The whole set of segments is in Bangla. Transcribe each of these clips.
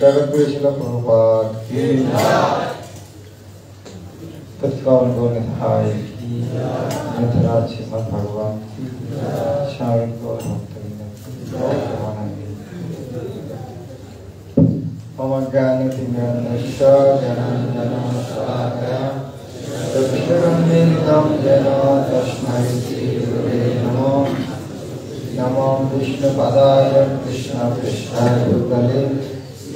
जगद्गुरु श्रील प्रभुपाद की तत्काल गौरधाय की मिथिला श्रीमद् भगवान की स्वामी गौर भक्तवृंद मम ज्ञानतिमिरन्धस्य ज्ञानाञ्जनशलाकया चक्षुरुन्मीलितं येन तस्मै श्रीगुरवे नमः। नमो विष्णुपदाय कृष्णपृष्ठाय भूतले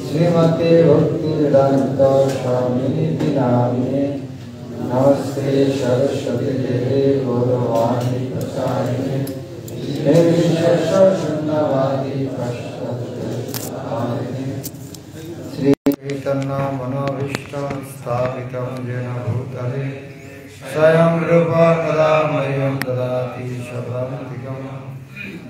श्रीमते भक्तिवेदान्त स्वामिनिति नामिने। नमस्ते सरस्वती देवे गौरवाणी प्रचारिणे निर्विशेषशून्यवादी प्रश्नोत्तरसारिणे। श्री चैतन्य मनोभीष्टं स्थापितं येन भूतले स्वयं रूप कदा मह्यं ददाति शतान्तिकम्।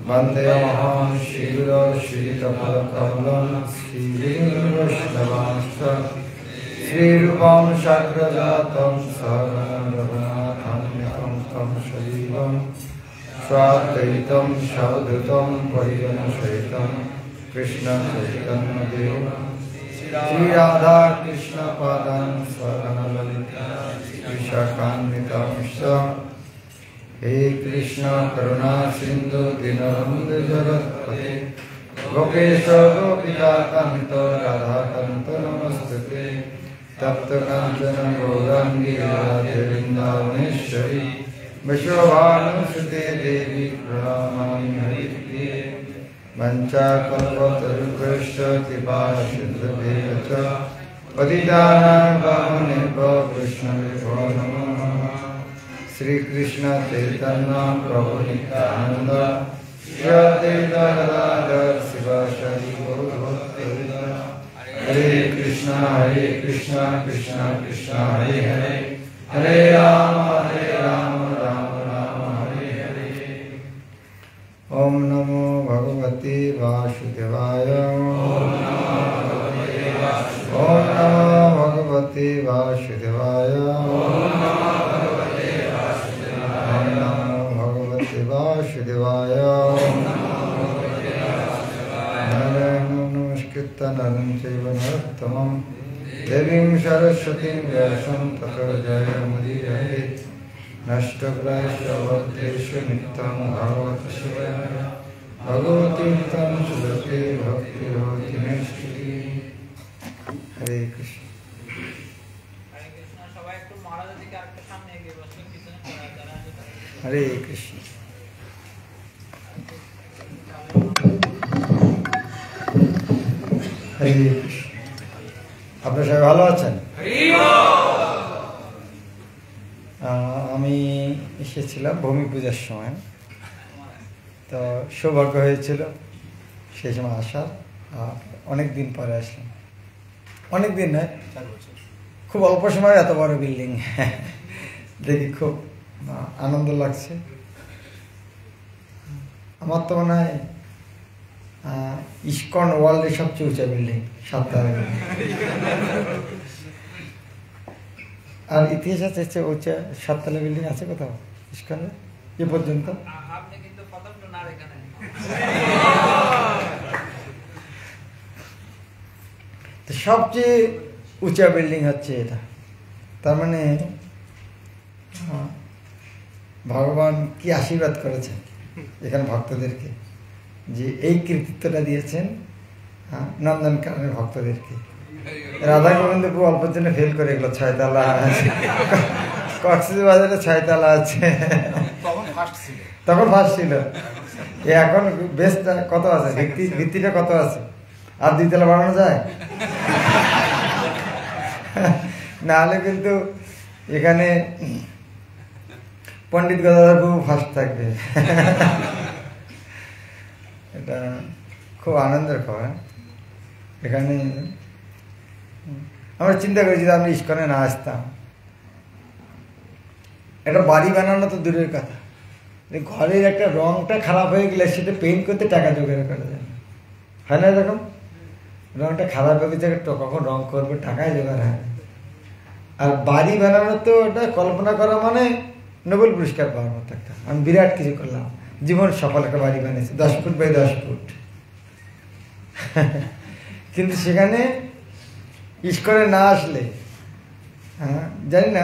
वन्देऽहं श्रीगुरो श्रीयुतपदकमलं श्रीवैष्णवांश्च श्रीरूपं शक्रजातं सहगणं रघुनाथं तं सजीवं स्वाद्वैतं सवधूतं परिजनसहितं कृष्णचैतन्यदेवं श्रीराधाकृष्णपादान् सहगणललिता विशाखान्वितांश्च। हे कृष्ण करुणा सिंधु दीनबन्धु जगत्पते गोपेश गोपिकान्त राधाकान्त नमस्ते। तप्त कांचन गौरांगी राधे वृंदावनेश्वरी विश्वभानुसुते देवी प्रणमामि हरिप्रिये। वंचाकल्पतरुभ्यश्च कृपा सिन्धुभ्यः च पतितानां पावनेभ्यो वैष्णवेभ्यो नमो नमः। श्री कृष्ण चैतन्य प्रभु नित्यानंद श्री अद्वैत गदाधर शिवासादि गौरभक्तवृंद। हरे कृष्ण कृष्ण कृष्ण हरे हरे हरे राम राम राम हरे हरे। ओम नमो भगवते वासुदेवाय। ओम नमो भगवते वासुदेवाय। वासुदेवाय नमस्कृत्य नरं चैव नरोत्तमं देवीं सरस्वतीं व्यासं ततो जयमुदीरये। नष्टप्रायश्च भक्तेषु नित्यं भागवत सेवया भगवती तं सुदते भक्तिर्भवति नैष्ठिकी। हरे कृष्ण। हरे कृष्ण। हरे कृष्ण। আপনারা সবাই ভালো আছেন? আমি এসেছিলাম ভূমি পূজার সময়, তো সৌভাগ্য হয়েছিল সেই সময় আসার। অনেক দিন পরে আসলাম, অনেক দিন নয়, খুব অল্প সময় এত বড় বিল্ডিং দেখি খুব আনন্দ লাগছে। আমার তো মনে হয় ইস্কন ওয়ার্ল্ডের সবচেয়ে উঁচা বিল্ডিং, 7 তলা। আর ইতিহাস আছে উঁচা 7 তলা বিল্ডিং আছে কোথাও ইস্কনের এ পর্যন্ত? সবচেয়ে উঁচা বিল্ডিং হচ্ছে এটা। তার মানে ভগবান কি আশীর্বাদ করেছেন এখানে ভক্তদেরকে, যে এই কৃতিত্বটা দিয়েছেন নন্দনকাননের ভক্তদেরকে। রাধা গোবিন্দপুর অল্পের জন্য ফেল করে এগুলো 6 তলা আছে, কক্সবাজারে 6 তলা আছে, তখন ফার্স্ট ছিল। এখন বেসটা কত আছে, ভিত্তিটা কত আছে? আর 2 তলা বাড়ানো যায়? নাহলে কিন্তু এখানে পণ্ডিত গদাধর বাবু ফার্স্ট থাকবে। এটা খুব আনন্দের খবর। এখানে আমরা চিন্তা করেছি যে আমরা ইস্কনে না আসতাম। একটা বাড়ি বানানো তো দূরের কথা, ঘরের একটা রংটা খারাপ হয়ে গেলে সেটা পেইন্ট করতে টাকা জোগাড় করা যায় না, হয় না? এরকম রংটা খারাপ হয়ে গেছে, কখন রং করবো, টাকায় জোগাড় হয়। আর বাড়ি বানানো তো ওটা কল্পনা করা মানে নোবেল পুরস্কার পাওয়ার মতো একটা। আমি বিরাট কিছু করলাম, জীবন সফল একটা বাড়ি বানিয়েছি, 10 ফুট বাই 10 ফুট। কিন্তু সেখানে ইস্কনে না আসলে, হ্যাঁ জানি না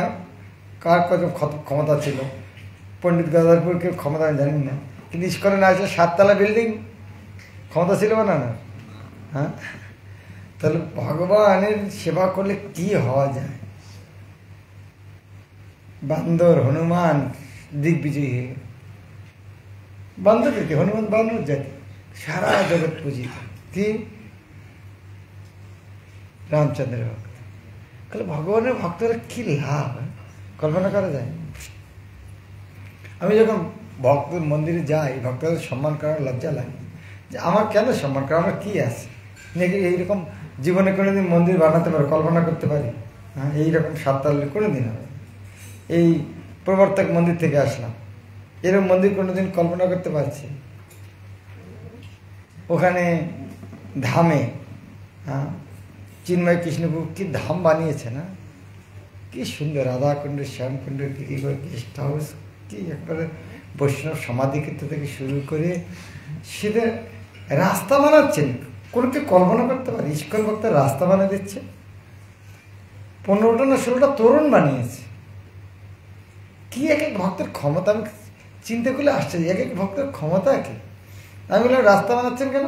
কার কত ক্ষমতা ছিল, পণ্ডিত গদাধরপুরকে ক্ষমতা আমি জানি না, কিন্তু ইস্কনে না আসলে 7 তলা বিল্ডিং ক্ষমতা ছিল না না। হ্যাঁ, তাহলে ভগবানের সেবা করলে কি হওয়া যায়। বান্দর হনুমান দিগ্বিজয়ী হয়ে গেল। বান্দর কি হনুমান বান্দর জাতি, সারা জগৎ পূজিত কি রামচন্দ্রের ভক্ত। তাহলে ভগবানের ভক্তরা কি লাভ কল্পনা করা যায়। আমি যখন ভক্তের মন্দিরে যাই, ভক্তদের সম্মান করার লজ্জা লাগে যে আমার কেন সম্মান করা, আমার কী আছে নাকি এইরকম জীবনে কোনোদিন মন্দির বানাতে পারে, কল্পনা করতে পারি? হ্যাঁ, এইরকম 7 তলা কোনোদিন হবে। এই প্রবর্তক মন্দির থেকে আসলাম, এরকম মন্দির কোনোদিন কল্পনা করতে পারছি? ওখানে ধামে, হ্যাঁ, চিন্ময় কৃষ্ণপুর কি ধাম বানিয়েছে না, কি সুন্দর, রাধাকুণ্ডের শ্যামকুণ্ডের কি করে গেস্ট হাউস, কি একবারে বৈষ্ণব সমাধিক্ষেত্র থেকে শুরু করে সেটা রাস্তা বানাচ্ছেন। কোনো কি কল্পনা করতে পারে ইস্কন ভক্তরা রাস্তা বানিয়ে দিচ্ছে? 15টা না 16টা তরুণ বানিয়েছে। কি এক এক ভক্তের ক্ষমতা, আমি চিন্তা করলে আসছে এক এক ভক্তের ক্ষমতা কি। আমি বললাম রাস্তা বানাচ্ছেন কেন?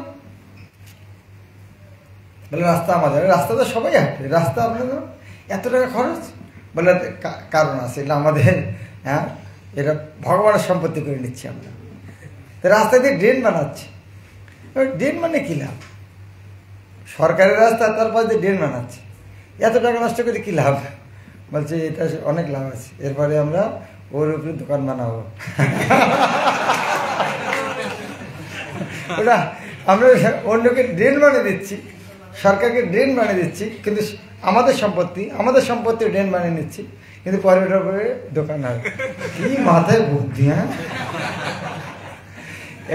বলে রাস্তা আমাদের, রাস্তা তো সবাই হাঁটবে, রাস্তা আপনাদের এত টাকা খরচ? বলে কারণ আছে, এটা আমাদের, হ্যাঁ, এটা ভগবানের সম্পত্তি করে নিচ্ছি আমরা। তো রাস্তা দিয়ে ড্রেন বানাচ্ছে। ড্রেন মানে কী লাভ? সরকারের রাস্তা, তারপর দিয়ে ড্রেন বানাচ্ছে, এত টাকা নষ্ট করে কী লাভ? বলছে এটা অনেক লাভ আছে, এরপরে আমরা ওর উপরে দোকান বানাবো। ওটা আমরা অন্যকে ড্রেন বানিয়ে দিচ্ছি, সরকারকে ড্রেন বানিয়ে দিচ্ছি, কিন্তু আমাদের সম্পত্তি ড্রেন বানিয়ে নিচ্ছি, কিন্তু পরে ওটার উপরে দোকান হবে। কি মাথায় বুদ্ধি! হ্যাঁ,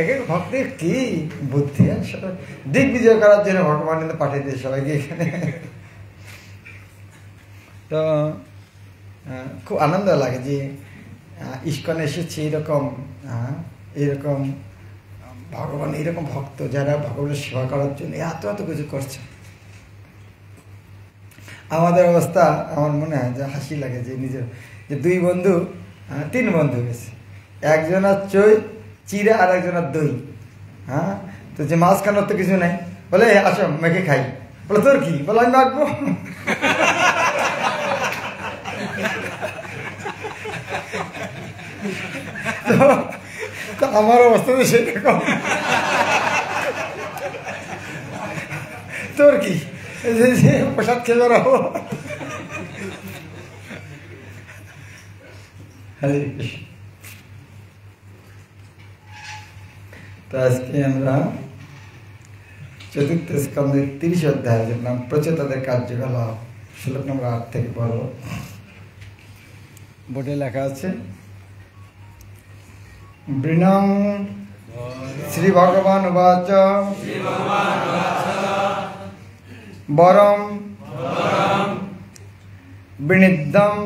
এক এক ভক্তের কি বুদ্ধি! হ্যাঁ, সবাই দিগ্বিজয় করার জন্য ভগবান কিন্তু পাঠিয়ে দিয়ে সবাইকে এখানে। তো খুব আনন্দ লাগে যে ইস্কনে এসেছে এরকম ভগবান, এরকম ভক্ত যারা ভগবানের সেবা করার জন্য এত এত কিছু করছে। আমাদের অবস্থা আমার মনে হয় যে হাসি লাগে যে নিজের যে 2 বন্ধু, 3 বন্ধু গেছে, একজনের চিরা আর একজনের দই। হ্যাঁ, তো যে মাঝখানের তো কিছু নাই, বলে আসো মেখে খাই। বলে তোর কি? বলে আমি মাখবো। তো আমার অবস্থা তো সেরকম। তোর কি প্রসাদ খেয়ে বেড়াবো। হরে কৃষ্ণ। তো আজকে আমরা 4th স্কন্ধের 30 অধ্যায়, যার নাম প্রচেতাদের কার্যকলাপ, শ্লোক নম্বর 8 থেকে পড়ব। বোর্ডে লেখা আছে, বৃণং শ্রী ভগবান উবাচ বরম বৃণিদ্ধম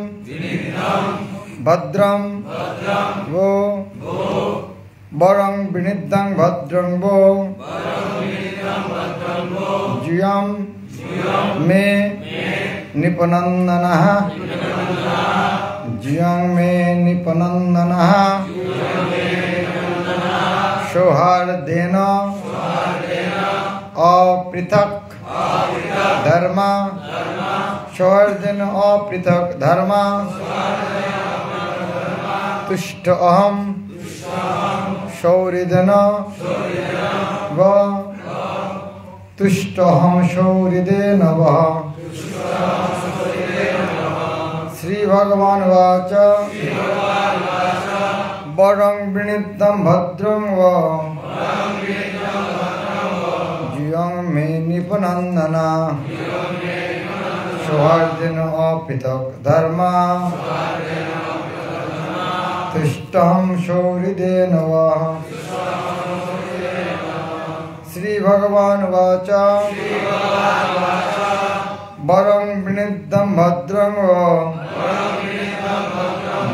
ভদ্রম গো বরং বৃণিদ্ধং ভদ্রং গো জুয়ম মে নিপনন্দনঃ জুয়ং মে নিপনন্দনঃ সৌহার্দেন অপৃথক ধর্ম সৌহার্দেন অপৃথক ধর্ম তুষ্ট অহম সৌহৃদেন ব তুষ্ট অহম সৌহৃদেন বহ। শ্রী ভগবান উবাচ বরং বৃণিদ্ধম ভদ্রং ব জুয়ং মে নিপনন্দন সৌহার্দেন অপৃথক ধর্ম তুষ্টহম সৌহৃদেন বহ। শ্রী ভগবান উবাচ বরং বৃণিদ্ধম ভদ্রং ব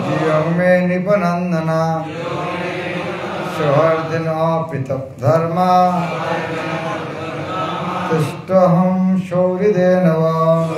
জুয়ং মে নিপনন্দন সৌহার্দেন অপৃথক ধর্ম তুষ্টহম সৌহৃদেন বহ।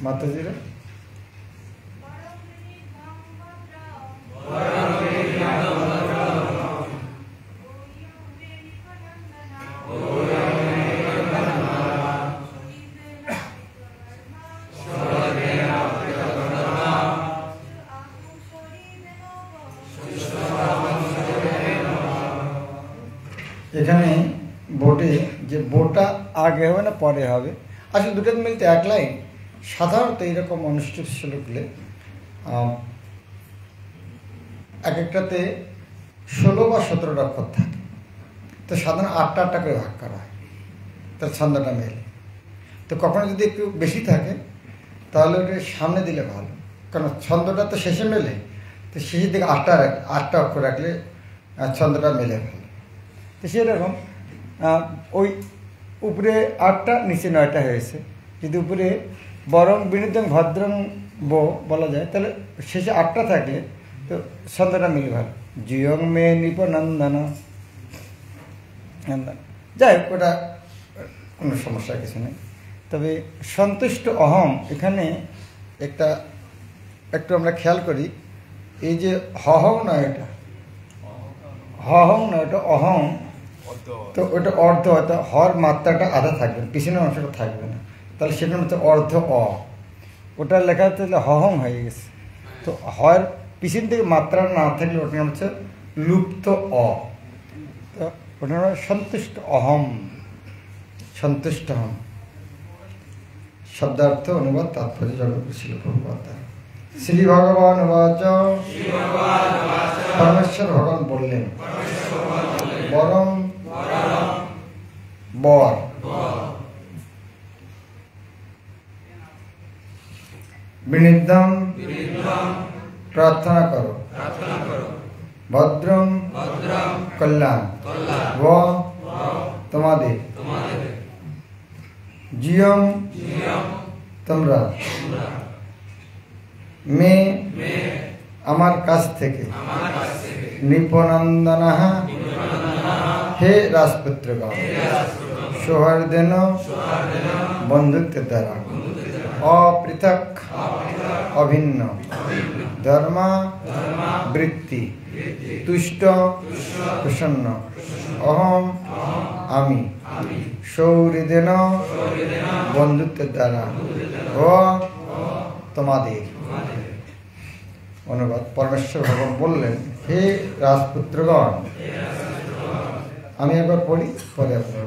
মাতাজিরা এখানে বোটে যে বোটা আগে হবে না পরে হবে, আসলে দুটো মিলতে এক লাইন। সাধারণত এইরকম অনুষ্ঠিত শ্লোকগুলো এক একটাতে 16 বা 17 অক্ষর থাকে, তো সাধারণ 8টা 8টা করে ভাগ করা হয়, তার ছন্দটা মেলে। তো কখনো যদি একটু বেশি থাকে তাহলে ওটা সামনে দিলে ভালো, কারণ ছন্দটা তো শেষে মেলে, তো শেষের দিকে 8টা অক্ষর রাখলে ছন্দটা মেলে ভালো। তো সেরকম ওই উপরে 8টা নিচে 9টা হয়েছে। যদি উপরে বরং বিনিদ্যং ভদ্রং বলা যায়, তাহলে শেষে 8টা থাকলে তো ছন্দটা মিলে ভালো। জিয়ং মে নিপনন্দন, যাই হোক, ওটা কোনো সমস্যা কিছু নেই। তবে সন্তুষ্ট অহম, এখানে একটু আমরা খেয়াল করি, এই যে হহং নয়, এটা হহং নয়, ওটা অহং। তো ওটা অর্ধ, হয়তো হর মাত্রাটা আধা থাকবে, পিছনের অংশটা থাকবে না, তাহলে সেটার মধ্যে অর্ধ অ, ওটা লেখা হচ্ছে হহং হয়ে গেছে। তো হর পিছন থেকে মাত্রা না থাকলে ওটার নাম হচ্ছে লুপ্ত অ। তো ওটার নাম সন্তুষ্ট অহম, সন্তুষ্ট হম। শব্দার্থ অনুবাদ তাৎপর্য জগৎ ছিল প্রভুপাদ। শ্রী ভগবান বাচ, পরমেশ্বর ভগবান বললেন, বরং বর, বিনিদ্যং প্রার্থনা করো, ভদ্রং কল্যাণ ব তোমাদের, জিয়ং তোমরা, মে আমার কাছ থেকে, নিপনন্দনাঃ হে রাজপুত্রগণ, সৌহার্দেন বন্ধুত্বের দ্বারা, অপৃথক অভিন্ন, ধর্মা বৃত্তি, তুষ্ট প্রসন্ন, অহম আমি, সৌহৃদেন বন্ধুত্বের দ্বারা, ও তোমাদের। অনুবাদ, পরমেশ্বর ভগবান বললেন, হে রাজপুত্রগণ, আমি একবার পড়ি পরে আপনার,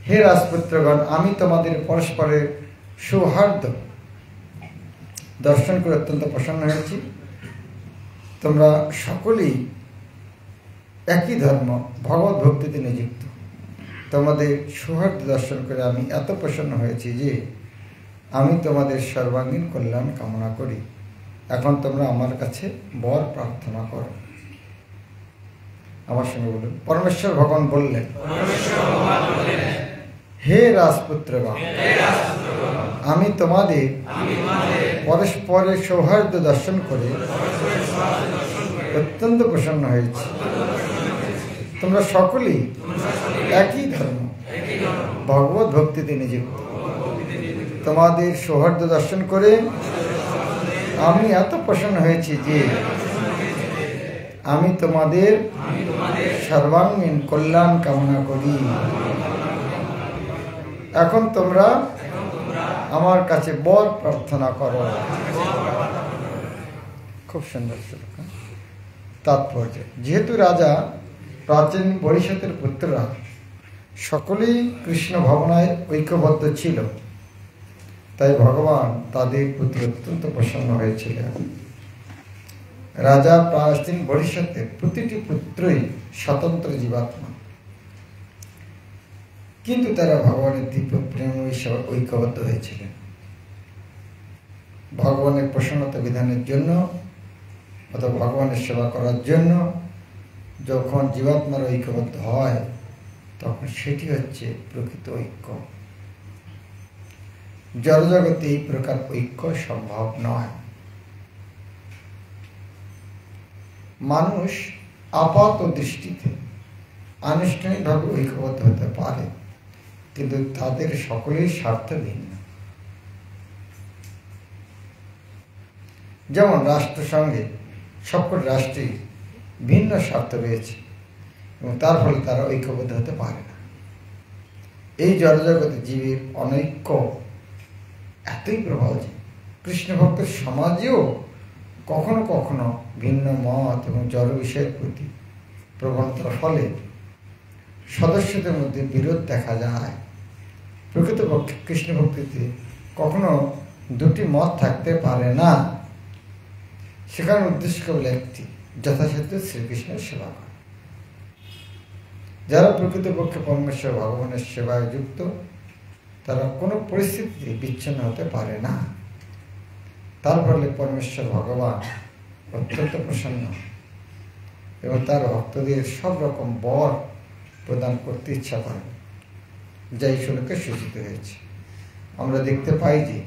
হে রাজপুত্রগণ, আমি তোমাদের পরস্পরের সৌহার্দ্য দর্শন করে অত্যন্ত প্রসন্ন হয়েছি। তোমরা সকলেই একই ধর্ম, ভগবত ভক্তিতে নিযুক্ত। তোমাদের সৌহার্দ্য দর্শন করে আমি এত প্রসন্ন হয়েছি যে আমি তোমাদের সর্বাঙ্গীন কল্যাণ কামনা করি। এখন তোমরা আমার কাছে বর প্রার্থনা করো। আমার সঙ্গে বলুন, পরমেশ্বর ভগবান বললেন, হে রাজপুত্রগণ, আমি তোমাদের পরস্পরের সৌহার্দ্য দর্শন করে অত্যন্ত প্রসন্ন হয়েছি। তোমরা সকলেই একই ধর্ম, ভগবত ভক্তিতে নিযুক্ত। তোমাদের সৌহার্দ্য দর্শন করে আমি এত প্রসন্ন হয়েছি যে আমি তোমাদের সর্বাঙ্গীন কল্যাণ কামনা করি। এখন তোমরা আমার কাছে বর প্রার্থনা করো। খুব সুন্দর শ্লোক। তাৎপর্য, যেহেতু রাজা প্রাচীন বরিশাতের পুত্ররা সকলেই কৃষ্ণ ভাবনায় ঐক্যবদ্ধ ছিল, তাই ভগবান তাদের প্রতি অত্যন্ত প্রসন্ন হয়েছিলেন। রাজা প্রাচীন বরিশাতের প্রতিটি পুত্রই স্বতন্ত্র জীবাত্মা, কিন্তু তারা ভগবানের দিব্য প্রেম ঐক্যবদ্ধ হয়েছিলেন। ভগবানের প্রসন্নতা বিধানের জন্য অথবা ভগবানের সেবা করার জন্য যখন জীবাত্মার ঐক্যবদ্ধ হয়, তখন সেটি হচ্ছে প্রকৃত ঐক্য। জড়জগতে এই প্রকার ঐক্য সম্ভব নয়। মানুষ আপাত দৃষ্টিতে আনুষ্ঠানিকভাবে ঐক্যবদ্ধ হতে পারে, কিন্তু তাদের সকলের স্বার্থ ভিন্ন। যেমন রাষ্ট্রসংঘে সবকটি রাষ্ট্রেই ভিন্ন স্বার্থ রয়েছে এবং তার ফলে তারা ঐক্যবদ্ধ হতে পারে না। এই জড়জগতে জীবের অনৈক্য এতই প্রবল যে কৃষ্ণভক্ত সমাজেও কখনো কখনো ভিন্ন মত এবং জড় বিষয়ের প্রতি প্রবণতার ফলে সদস্যদের মধ্যে বিরোধ দেখা যায়। প্রকৃতপক্ষে কৃষ্ণভক্তিতে কখনো দুটি মত থাকতে পারে না। সেখানে উদ্দেশ্য কেবল একটি, যথাসাধ্য শ্রীকৃষ্ণের সেবা করা। যারা প্রকৃতপক্ষে পরমেশ্বর ভগবানের সেবায় যুক্ত তারা কোনো পরিস্থিতিতে বিচ্ছিন্ন হতে পারে না। তার ফলে পরমেশ্বর ভগবান অত্যন্ত প্রসন্ন এবং তার ভক্তদের সব রকম বর প্রদান করতে ইচ্ছা করেন, যা এই শ্লোকে সূচিত হয়েছে। আমরা দেখতে পাই যে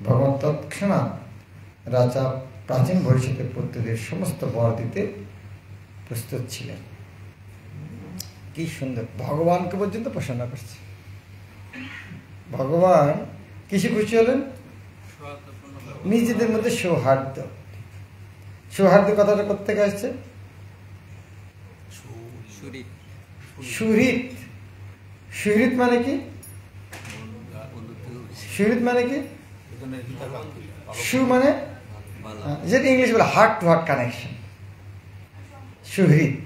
ভগবান তৎক্ষণাৎ রাজা প্রাচীন ভবিষ্যতের পুত্রদের সমস্ত বর দিতে প্রস্তুত ছিলেন। কি সুন্দর, ভগবানকে পর্যন্ত প্রসন্ন করছে। ভগবান কিসে খুশি হলেন? নিজেদের মধ্যে সৌহার্দ্য। সৌহার্দ্য কথাটা কোত্থেকে আসছে? সুহৃদ। সুহৃদ মানে কি? সুহৃদ মানে কি? সু মানে যেটা ইংলিশ বলে হার্ট টু হার্ট কানেকশন। সুহৃদ,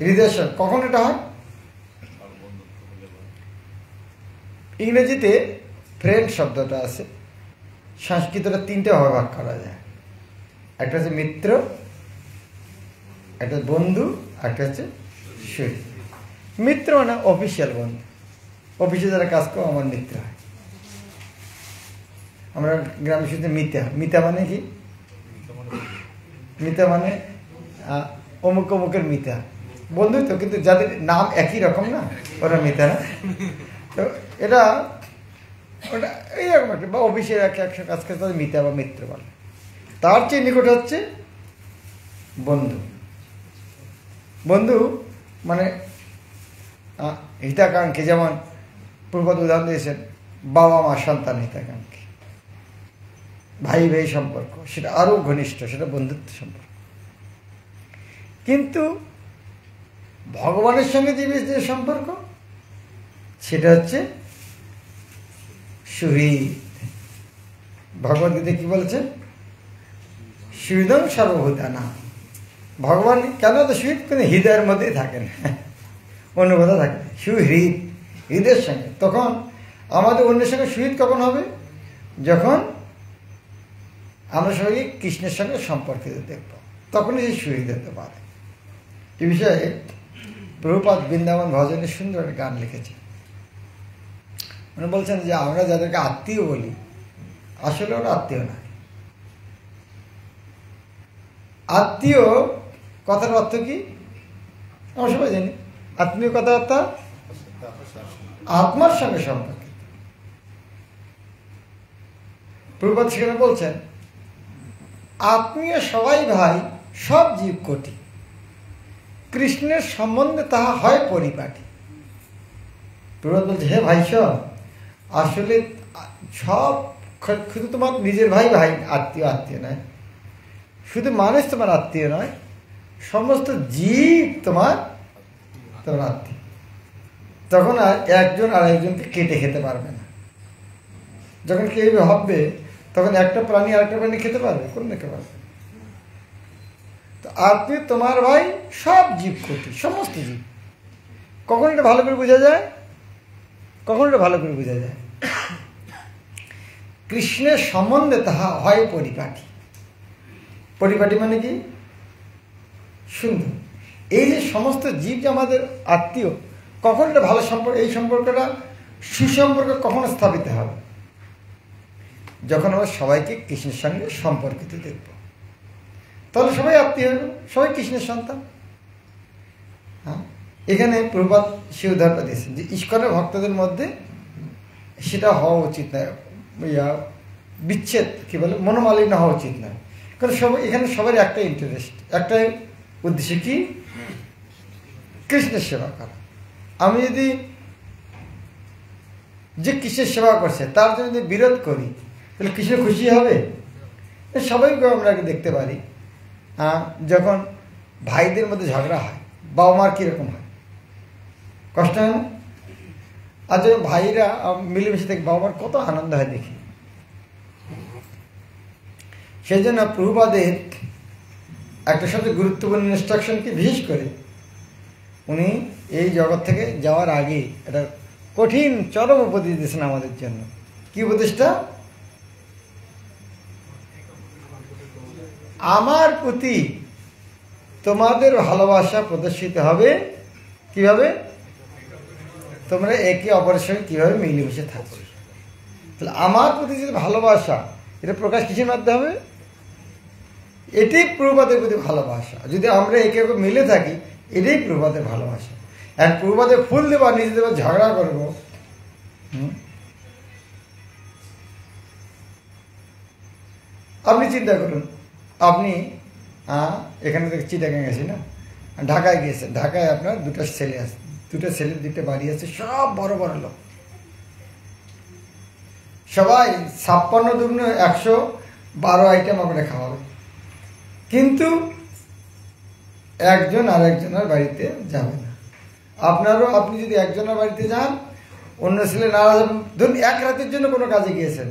হৃদয়। কখন এটা হয়? ইংরেজিতে ফ্রেন্ড শব্দটা আছে, সংস্কৃতটা তিনটে ভাবে ভাগ করা যায়। একটা হচ্ছে মিত্র, একটা বন্ধু, একটা হচ্ছে সুহৃদ। মিত্র মানে অফিসিয়াল বন্ধু, অফিসে যারা কাজ করে আমার মিত্র হয়। আমরা গ্রামের শুধু মিতা। মিতা মানে কি? মিতা মানে অমুক অমুকের মিতা, বন্ধু তো, কিন্তু যাদের নাম একই রকম না, ওরা মিতা না। তো এটা ওটা এইরকম একটা, বা অফিসের একশো কাজ করতে তাদের মিতা বা মিত্র বলে। তার চেয়ে নিকট হচ্ছে বন্ধু। বন্ধু মানে হিতাকাঙ্ক্ষী, যেমন পূর্বত উদাহরণ দিয়েছেন বাবা মা সন্তান হিতাকাঙ্ক্ষী, ভাই ভাই সম্পর্ক, সেটা আরও ঘনিষ্ঠ, সেটা বন্ধুত্ব সম্পর্ক। কিন্তু ভগবানের সঙ্গে যে সম্পর্ক সেটা হচ্ছে সুহৃদ। ভগবদ্গীতা কি বলছে? সুহৃদং সর্বভূতানা। ভগবান কেন তো সুহৃদ? কিন্তু হৃদয়ের মধ্যেই থাকেন, অন্য কোথাও থাকে। সুহৃদ হৃদয়ের সঙ্গে। তখন আমাদের অন্যের সঙ্গে সুহৃদ কখন হবে? যখন আমরা সবাই কৃষ্ণের সঙ্গে সম্পর্কিত দেখব, তখনই সে সুহৃদ হতে পারে। এ বিষয়ে প্রভুপাদ বৃন্দাবন ভজনে সুন্দর একটা গান লিখেছে। উনি বলছেন যে আমরা যাদেরকে আত্মীয় বলি, আসলে ওরা আত্মীয় না। আত্মীয় কথার অর্থ কি আমরা সবাই জানি। আত্মীয় কথার অর্থ আত্মার সঙ্গে সম্পর্কিত। প্রভুপাদ সেখানে বলছেন আত্মীয় সবাই ভাই, সব জীব কোটি, কৃষ্ণের সম্বন্ধে তাহা হয় পরিপাটি। প্রভুপাদ বলছে হে ভাই সব, আসলে সব শুধু তোমার নিজের ভাই ভাই আত্মীয় আত্মীয় নয়, শুধু মানুষ তোমার আত্মীয় নয়, সমস্ত জীব তোমার আত্মীয়। তখন আর একজন আর একজনকে কেটে খেতে পারবে না। যখন কেউ ভাববে তখন একটা প্রাণী আরেকটা প্রাণী খেতে পারবে? কোন দেখতে পারবে? তো আত্মীয় তোমার ভাই, সব জীব কোটি, সমস্ত জীব। কখন এটা ভালো করে বোঝা যায়? কখন এটা ভালো করে বোঝা যায়? কৃষ্ণের সম্বন্ধে তাহা হয় পরিপাটি। পরিপাটি মানে কি? সুন্দর। এই যে সমস্ত জীব যে আমাদের আত্মীয়, কখন এটা ভালো সম্পর্ক, এই সম্পর্কটা সুসম্পর্ক কখন স্থাপিত হবে? যখন আমরা সবাইকে কৃষ্ণের সঙ্গে সম্পর্কিত দেখব, তাহলে সবাই আত্মীয় হবে, সবাই কৃষ্ণের সন্তান। হ্যাঁ, এখানে প্রভুপাদ সে উদাহরণটা দিয়েছেন যে ইস্কনের ভক্তদের মধ্যে সেটা হওয়া উচিত নয়, বিচ্ছেদ কি বলে, মনোমালিন্য হওয়া উচিত নয়। কারণ সবাই এখানে সবার একটাই ইন্টারেস্ট, একটাই উদ্দেশ্য, কি? কৃষ্ণের সেবা করা। আমি যদি যে কৃষ্ণের সেবা করছে তার জন্য যদি বিরোধ করি, তাহলে কৃষ্ণ খুশি হবে? সবাইকে আমরা দেখতে পারি যখন ভাইদের মধ্যে ঝগড়া হয় বাবা মার কীরকম হয়, কষ্ট হয় না? আর যখন ভাইরা মিলেমিশে থাকে বাবা মার কত আনন্দ হয় দেখি। সেই জন্য প্রভুপাদের একটা সবচেয়ে গুরুত্বপূর্ণ ইনস্ট্রাকশনকে বিশেষ করে উনি এই জগৎ থেকে যাওয়ার আগে একটা কঠিন চরম উপদেশ দিয়েছেন আমাদের জন্য। কি উপদেশটা? আমার প্রতি তোমাদের ভালোবাসা প্রদর্শিত হবে কিভাবে? তোমরা একে অপরের সঙ্গে কীভাবে মিলেমিশে থাকবে। তাহলে আমার প্রতি যে ভালোবাসা, এটা প্রকাশ কিসের মাধ্যমে হবে? এটি প্রভুপাদের প্রতি ভালোবাসা। যদি আমরা একে একে মিলে থাকি, এটাই প্রভুপাদের ভালোবাসা। আর প্রভুপাদের ফুল দেবো আর নিজেদের ঝগড়া করবো, আপনি চিন্তা করুন, আপনি এখানে থেকে চিটাগাং গেছি না, ঢাকায় গিয়েছেন। ঢাকায় আপনার দুটো ছেলে আছে, দুটো ছেলের দুটো বাড়ি আছে, সব বড় বড় লোক, সবাই 56 দুগ্ন 112 আইটেম আপনাকে খাওয়াবে। কিন্তু একজন আর একজনের বাড়িতে যাবে না। আপনি যদি একজনের বাড়িতে যান, অন্য ছেলে নারাজ হবে। ধরুন এক রাতের জন্য কোনো কাজে গিয়েছেন,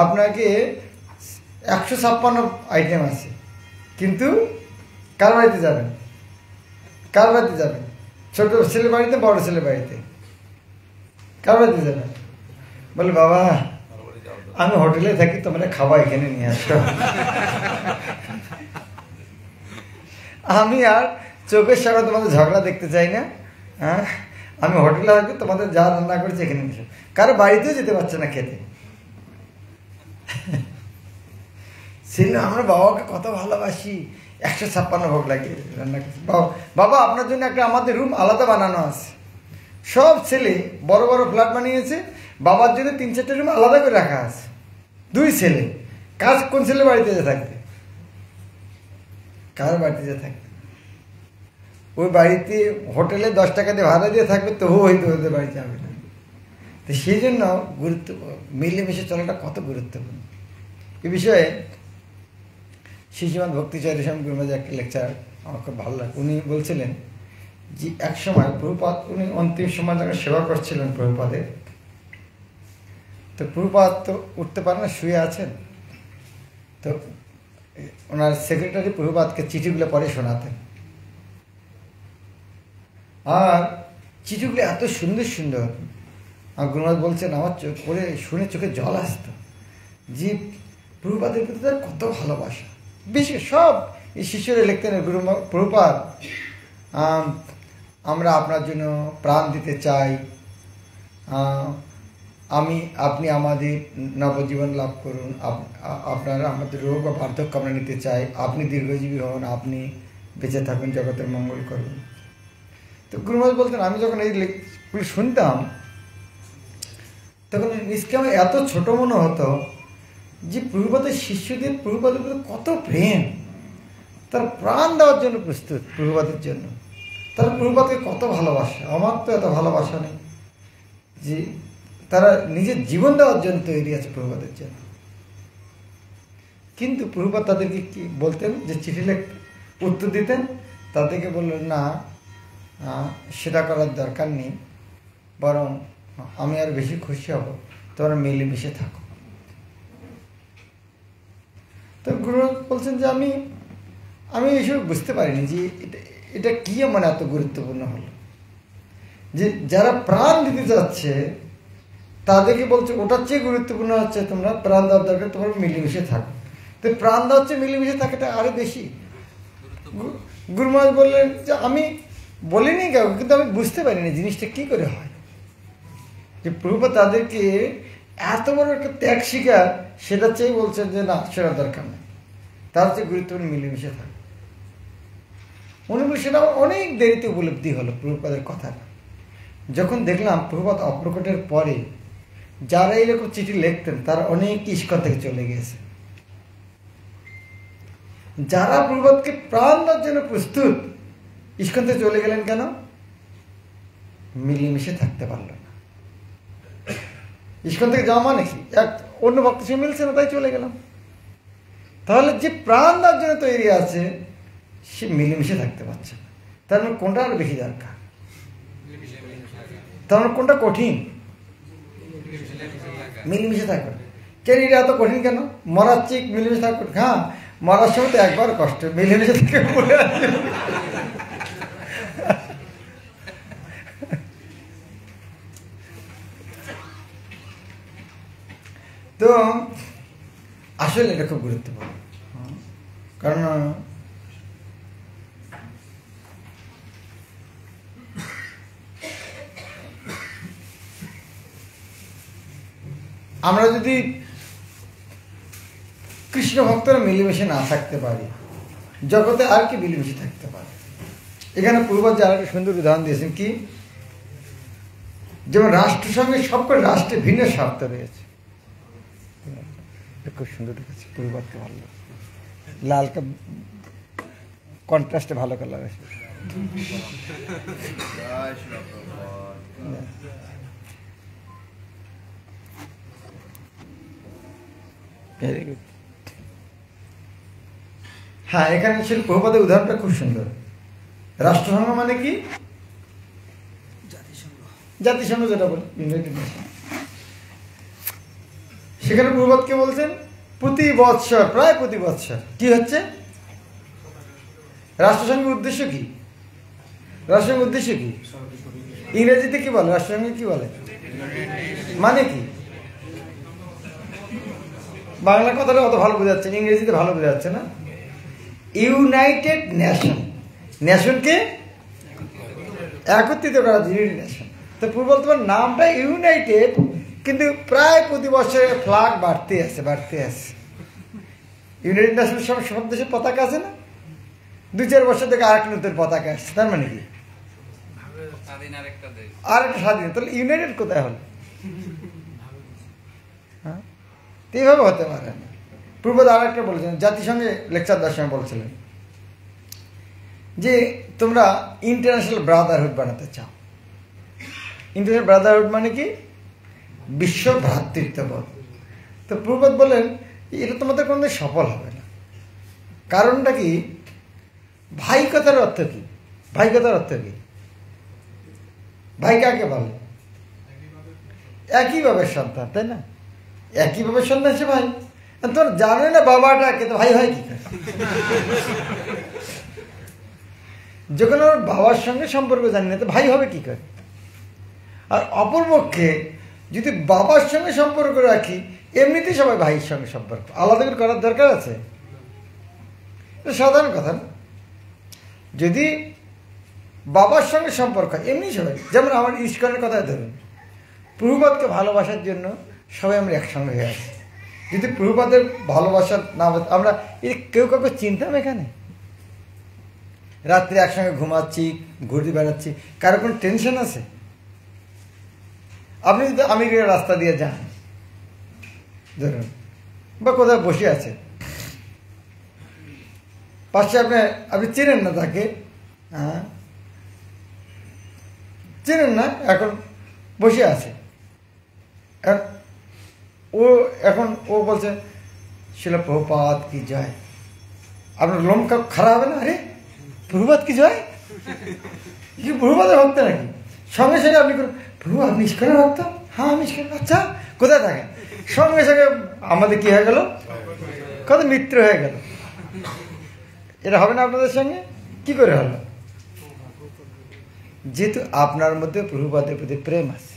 আপনাকে 156 আইটেম আছে, কিন্তু কার বাড়িতে যাবেন? কার বাড়িতে যাবেন? ছোট ছেলের বাড়িতে, বড় ছেলের বাড়িতে? কার বাড়িতে যাবেন? বলে বাবা আমি হোটেলে থাকি, তোমরা খাওয়া এখানে নিয়ে আসো। আমি আর চোখের সামনে তোমাদের ঝগড়া দেখতে চাই না। আমি হোটেলে থাকি, তোমাদের যা রান্না করেছি এখানে নিয়ে আসো। কারো বাড়িতেও যেতে পারছে না খেতে। ছিল আমরা বাবাকে কত ভালোবাসি, 156 ভোগ লাগিয়ে রান্না করছি। বাবা আপনার জন্য একটা আমাদের রুম আলাদা বানানো আছে। সব ছেলে বড় বড় ফ্ল্যাট বানিয়েছে, বাবার জন্য 3-4টে রুম আলাদা করে রাখা আছে। 2 ছেলে, কাজ কোন ছেলে বাড়িতে যে থাকবে? কার বাড়িতে যে থাকবে? ওই বাড়িতে হোটেলে 10 টাকা দিয়ে ভাড়া দিয়ে থাকবে, তবু হয়তো ওদের বাড়িতে যাবে না। তো সেই জন্য মিলেমিশে চলাটা কত গুরুত্বপূর্ণ। এ বিষয়ে শিশুমান ভক্তিচার্য স্বামী গুরুমাজের একটা লেকচার আমার খুব ভালো লাগে। উনি বলছিলেন যে এক সময় প্রভুপাদ, উনি অন্তিম সময় যখন সেবা করছিলেন প্রভুপাদের, তো প্রভুপাদ তো উঠতে পারে না, শুয়ে আছেন। তো ওনার সেক্রেটারি প্রভুপাদকে চিঠিগুলো পড়ে শোনাতেন। আর চিঠিগুলো এত সুন্দর সুন্দর, আর গুরুমাজ বলছেন আমার চোখ পড়ে শুনে চোখে জল আসতো যে প্রভুপাদের প্রতি তার কত ভালোবাসা। বেশি সব এই শিষ্যরা লিখতেন, প্রভুপাদ আমরা আপনার জন্য প্রাণ দিতে চাই, আপনি আমাদের নবজীবন লাভ করুন, আপনারা আমাদের রোগ বা বার্ধক্য আমরা নিতে চাই, আপনি দীর্ঘজীবী হন, আপনি বেঁচে থাকুন, জগতের মঙ্গল করুন। তো গুরুমাজ বলতেন আমি যখন এইগুলো শুনতাম, তখন নিজকে আমার এত ছোট মনে হতো যে প্রভুপাদের শিষ্যদের প্রভুপাদের প্রতি কত প্রেম, তার প্রাণ দেওয়ার জন্য প্রস্তুত প্রভুপাদের জন্য, তারা প্রভুপাদকে কত ভালোবাসে। আমার তো এত ভালোবাসা নেই যে তারা নিজের জীবন দেওয়ার জন্য তৈরি আছে প্রভুপাদের জন্য। কিন্তু প্রভুপাদ তাদেরকে কি বলতেন, যে চিঠি উত্তর দিতেন, তাদেরকে বললেন না সেটা করার দরকার নেই, বরং আমি আর বেশি খুশি হব তোমরা মিলেমিশে থাকো। তো গুরু বলছেন যে আমি এইসব বুঝতে পারিনি যে এটা কি মানে এত গুরুত্বপূর্ণ হলো, যে যারা প্রাণ দিতে যাচ্ছে তাদেরকে বলছে ওটার চেয়ে গুরুত্বপূর্ণ হচ্ছে তোমরা প্রাণ দেওয়ার দরকার, তোমরা মিলেমিশে থাকো। তো প্রাণ দেওয়ার চেয়ে মিলেমিশে থাকাটা আরো বেশি। গুরু মহারাজ বললেন যে আমি বলিনি কেউ, কিন্তু আমি বুঝতে পারিনি জিনিসটা কি করে হয়, যে প্রভুপাদ তাদেরকে এত বড় একটা ত্যাগ শিকার, সেটা চেয়ে বলছেন যে না সেটা দরকার নেই, তার চেয়ে গুরুত্বপূর্ণ মিলেমিশে থাকে। মনে করি সেটা অনেক দেরিতে উপলব্ধি হলো প্রভুপাদের কথাটা। যখন দেখলাম প্রভুপাদ অপ্রকটের পরে যারা এইরকম চিঠি লিখতেন তারা অনেক ইস্কন থেকে চলে গিয়েছে। যারা প্রভুপাদকে প্রাণ দেওয়ার জন্য প্রস্তুত, ইস্কন থেকে চলে গেলেন কেন? মিলেমিশে থাকতে পারল না। ইস্কন থেকে যাওয়া মানে কি, এক অন্য ভক্ত সে মিলছে না তাই চলে গেলাম। তাহলে যে প্রাণ দেওয়ার জন্য তৈরি আছে সে মিলেমিশে থাকতে পারছে না। তার মানে কোনটা আরো বেশি দরকার? তার মানে কোনটা কঠিন? মিলেমিশে থাকা। কেন এটা এত কঠিন কেন? মরার চেয়ে মিলেমিশে থাকা কঠিন। হ্যাঁ, মরার সময় তো একবার কষ্ট, মিলেমিশে থেকে পড়ে আছে। তো আসলে এটা খুব গুরুত্বপূর্ণ, কারণ আমরা যদি কৃষ্ণ ভক্তরা মিলেমিশে না থাকতে পারি, জগতে আর কি মিলেমিশে থাকতে পারে? এখানে পূর্বজ আর একটা সুন্দর উদাহরণ দিয়েছেন কি, যেমন রাষ্ট্রের সঙ্গে সবকটা রাষ্ট্রে ভিন্ন স্বার্থ রয়েছে। খুব সুন্দর দেখেছি, পূর্বজকে ভালো, লালটা কন্ট্রাস্টে ভালো কালার আছে। Very good. হ্যাঁ, এখানে ছিল প্রভুপাদের উদাহরণটা খুব সুন্দর। রাষ্ট্রসংঘ মানে কি? জাতিসংঘ, যেটা বলে ইউনাইটেড নেশন। সেখানে প্রভুপাদ কে বলছেন? প্রতি বৎসর, প্রায় প্রতি বৎসর কি হচ্ছে? রাষ্ট্রসংঘের উদ্দেশ্য কি? রাষ্ট্রসংঘের উদ্দেশ্য কি? ইংরেজিতে কি বলে? রাষ্ট্রসংঘে কি বলে? মানে কি? বাংলা কথাটা অত ভালো বোঝাচ্ছে, ইংরেজিতে ভালো বোঝাচ্ছে না। ইউনাইটেড নেশন, নেশনকে একত্রিত করা, ইউনাইটেড নেশন। তো পূর্ব নামটা ইউনাইটেড, কিন্তু প্রায় প্রতি বছরে ফ্ল্যাগ বাড়তে আছে। ইউনাইটেড নেশন সব দেশের পতাকা আছে না? 2-4 বছর থেকে আরেকটা নতুন পতাকা আসছে। তার মানে কি? আরেকটা স্বাধীন। তাহলে ইউনাইটেড কোথায় হল? হ্যাঁ, এইভাবে হতে পারে না। পূর্বদ আর একটা বলেছেন, জাতিসংঘে লেকচার দেওয়ার সময় বলছিলেন যে তোমরা ইন্টারন্যাশনাল ব্রাদারহুড বানাতে চাও। ইন্টারন্যাশনাল ব্রাদারহুড মানে কি? বিশ্ব ভ্রাতৃত্ববোধ। তো পূর্বদ বলেন এটা তোমাদের কোনোদিন সফল হবে না। কারণটা কি? ভাই কথার অর্থ কি? ভাই কথার অর্থ কি? ভাই কাকে বলে? একই বাবার সন্তান, তাই না? একই বাবার সন্তান সে ভাই। তোর জানে না বাবাটাকে, তো ভাই হয় কি করে? যখন ওর বাবার সঙ্গে সম্পর্ক জানি না, তো ভাই হবে কি করে? আর অপরপক্ষে যদি বাবার সঙ্গে সম্পর্ক রাখি, এমনিতেই সবাই ভাইয়ের সঙ্গে সম্পর্ক, আলাদা করে করার দরকার আছে? এটা সাধারণ কথা না? যদি বাবার সঙ্গে সম্পর্ক এমনি সবাই, যেমন আমার ইস্কনের কথায় ধরুন, প্রভুপাদকে ভালোবাসার জন্য সবাই আমরা একসঙ্গে হয়ে আছি। যদি প্রভুপাদের ভালোবাসা না, আমরা কেউ কাউকে চিনতাম? এখানে রাত্রে একসঙ্গে ঘুমাচ্ছি, ঘুরতে বেড়াচ্ছি, কারো কোনো টেনশন আছে? আপনি যদি আমেরিকার রাস্তা দিয়ে যান ধরুন, বা কোথাও বসে আছে, পাশে আপনি চেনেন না তাকে, হ্যাঁ চেনেন না, এখন বসে আছে, ও বলছে শিলা প্রভুপাদ কি জয়। আপনার লোম খারাপ হবে না? আরে প্রভুপাদ কি জয়, কি প্রভুপাদের ভক্ত নাকি? সঙ্গে সঙ্গে আপনি প্রভু আপনি ইস্কনের ভক্ত? হ্যাঁ আমি ইস্কনের। আচ্ছা, কোথায় থাকেন? সঙ্গে সঙ্গে আমাদের কি হয়ে গেল? কত মিত্র হয়ে গেল। এটা হবে না আপনাদের সঙ্গে? কি করে হলো? যেহেতু আপনার মধ্যে প্রভুপাদের প্রতি প্রেম আছে,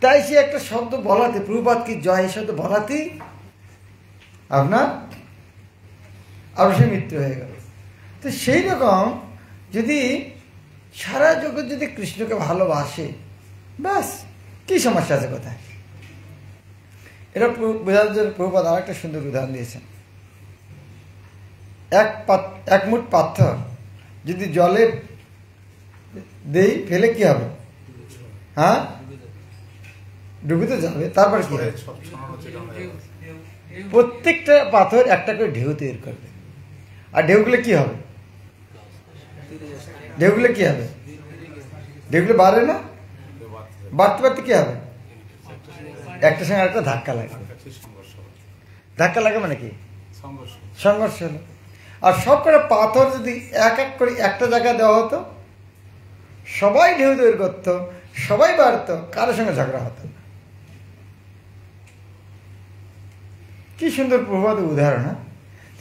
তাই সে একটা শব্দ বলাতে, প্রভুপাদ কি জয় শব্দ বলাতেই আপনার সে মিত্র হয়ে গেল। তো সেই রকম যদি সারা জগৎ যদি কৃষ্ণকে ভালোবাসে, ব্যাস কি সমস্যা আছে কোথায়? এটা বোঝার জন্য প্রভুপাদ আর একটা সুন্দর উদাহরণ দিয়েছেন। এক মুঠ পাথর যদি জলে দেই, ফেলে কি হবে? হ্যাঁ, ডুবে তো যাবে। তারপর কি হবে? প্রত্যেকটা পাথর একটা করে ঢেউ তৈরি করবে। আর ঢেউগুলো কি হবে? ঢেউগুলো কি হবে? ঢেউগুলো বাড়ে না? বাড়তে বাড়তে কি হবে? একটা সঙ্গে একটা ধাক্কা লাগবে। ধাক্কা লাগে মানে কি? সংঘর্ষ হলো। আর সব করে পাথর যদি এক এক করে একটা জায়গায় দেওয়া হতো, সবাই ঢেউ তৈরি করতো, সবাই বাড়তো, কারোর সঙ্গে ঝগড়া হতো না। কি সুন্দর প্রভাত উদাহরণ। হ্যাঁ,